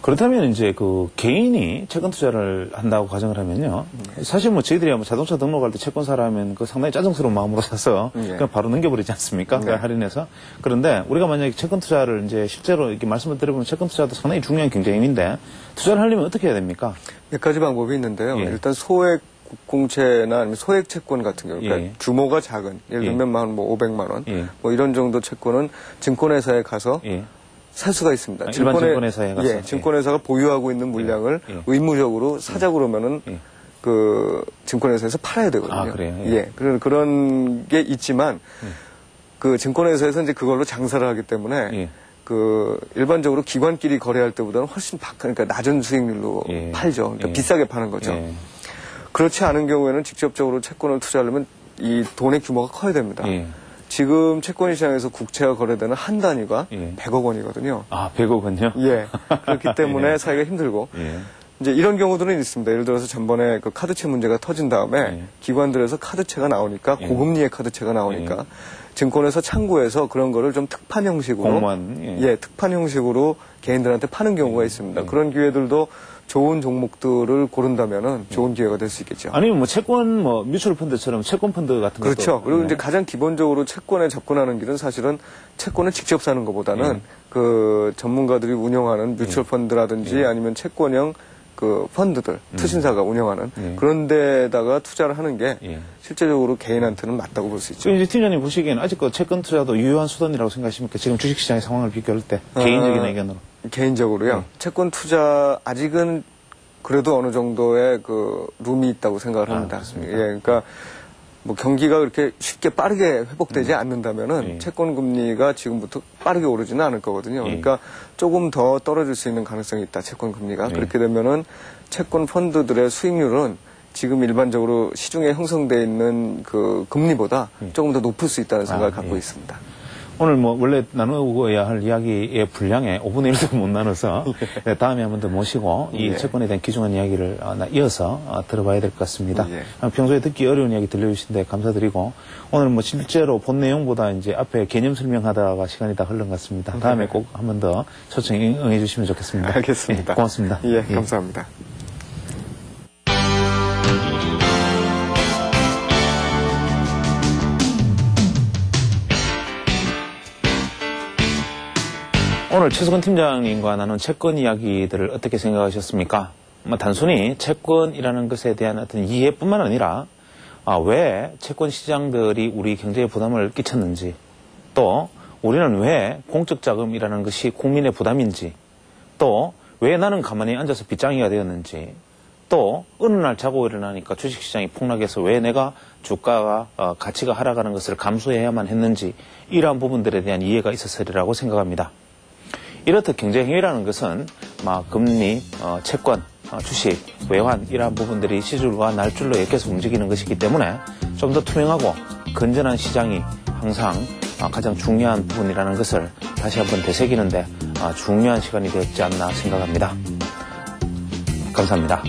[SPEAKER 1] 그렇다면 이제 그 개인이 채권 투자를 한다고 가정을 하면요. 사실 뭐 저희들이 뭐 자동차 등록할 때 채권 사라면 그 상당히 짜증스러운 마음으로 사서 그냥 바로 넘겨버리지 않습니까? 할인해서. 그런데 우리가 만약에 채권 투자를 이제 실제로 이렇게 말씀을 드려보면 채권 투자도 상당히 중요한 경쟁인데 투자를 하려면 어떻게 해야 됩니까?
[SPEAKER 2] 몇 가지 방법이 있는데요. 일단 소액 국공채나 아니면 소액 채권 같은 경우, 그러니까 규모가 작은, 예를 들면 뭐 500만 원, 뭐 이런 정도 채권은 증권회사에 가서 살 수가 있습니다.
[SPEAKER 1] 일반 증권회사에 가서.
[SPEAKER 2] 증권회사가 보유하고 있는 물량을 의무적으로 사자고 그러면은 그 증권회사에서 팔아야 되거든요.
[SPEAKER 1] 그래요?
[SPEAKER 2] 그런 게 있지만 그 증권회사에서 이제 그걸로 장사를 하기 때문에 그 일반적으로 기관끼리 거래할 때보다는 훨씬 그러니까 낮은 수익률로 팔죠. 그러니까 비싸게 파는 거죠. 그렇지 않은 경우에는 직접적으로 채권을 투자하려면 이 돈의 규모가 커야 됩니다. 지금 채권 시장에서 국채가 거래되는 한 단위가 100억 원이거든요.
[SPEAKER 1] 100억 원요?
[SPEAKER 2] 그렇기 때문에 사기가 힘들고 이제 이런 경우들은 있습니다. 예를 들어서 전번에 그 카드채 문제가 터진 다음에
[SPEAKER 1] 예.
[SPEAKER 2] 기관들에서 카드채가 나오니까
[SPEAKER 1] 예.
[SPEAKER 2] 고금리의 카드채가 나오니까 증권에서 창구에서 그런 거를 좀 특판 형식으로
[SPEAKER 1] 공무원,
[SPEAKER 2] 예, 특판 형식으로 개인들한테 파는 경우가 있습니다. 그런 기회들도 좋은 종목들을 고른다면은 좋은 기회가 될 수 있겠죠.
[SPEAKER 1] 아니면 뭐 채권 뭐 뮤추얼 펀드처럼 채권 펀드 같은 것도
[SPEAKER 2] 그렇죠. 그리고
[SPEAKER 1] 네.
[SPEAKER 2] 이제 가장 기본적으로 채권에 접근하는 길은 사실은 채권을 직접 사는 것보다는 그 전문가들이 운영하는 뮤추얼 펀드라든지 아니면 채권형 그 펀드들, 투신사가 운영하는 그런 데다가 투자를 하는 게 실제적으로 개인한테는 맞다고 볼 수 있죠.
[SPEAKER 1] 지금 이제 팀장님 보시기에는 아직 그 채권 투자도 유효한 수단이라고 생각하십니까? 지금 주식시장의 상황을 비교할 때 개인적인 의견으로.
[SPEAKER 2] 개인적으로요. 채권 투자 아직은 그래도 어느 정도의 그 룸이 있다고 생각을 합니다.
[SPEAKER 1] 그렇습니까?
[SPEAKER 2] 예, 그러니까 뭐 경기가 그렇게 쉽게 빠르게 회복되지 않는다면은 채권 금리가 지금부터 빠르게 오르지는 않을 거거든요. 그러니까 조금 더 떨어질 수 있는 가능성이 있다. 채권 금리가 그렇게 되면은 채권 펀드들의 수익률은 지금 일반적으로 시중에 형성돼 있는 그 금리보다 조금 더 높을 수 있다는 생각을 갖고 있습니다.
[SPEAKER 1] 오늘 뭐 원래 나누어야 할 이야기의 분량에 5분의 1도 못 나눠서 다음에 한 번 더 모시고 이 채권에 대한 귀중한 이야기를 이어서 들어봐야 될 것 같습니다. 평소에 듣기 어려운 이야기 들려주신데 감사드리고 오늘 뭐 실제로 본 내용보다 이제 앞에 개념 설명하다가 시간이 다 흘른 것 같습니다. 다음에 꼭 한 번 더 초청 응해 주시면 좋겠습니다.
[SPEAKER 2] 알겠습니다.
[SPEAKER 1] 고맙습니다.
[SPEAKER 2] 예, 감사합니다.
[SPEAKER 1] 오늘 최석원 팀장님과 나눈 채권 이야기들을 어떻게 생각하셨습니까? 뭐 단순히 채권이라는 것에 대한 어떤 이해뿐만 아니라 왜 채권 시장들이 우리 경제에 부담을 끼쳤는지, 또 우리는 왜 공적 자금이라는 것이 국민의 부담인지, 또 왜 나는 가만히 앉아서 빗장이가 되었는지, 또 어느 날 자고 일어나니까 주식시장이 폭락해서 왜 내가 주가가 가치가 하락하는 것을 감수해야만 했는지, 이러한 부분들에 대한 이해가 있었으리라고 생각합니다. 이렇듯 경제행위라는 것은 금리, 채권, 주식, 외환 이러한 부분들이 시줄과 날줄로 엮여서 움직이는 것이기 때문에 좀 더 투명하고 건전한 시장이 항상 가장 중요한 부분이라는 것을 다시 한번 되새기는데 중요한 시간이 되었지 않나 생각합니다. 감사합니다.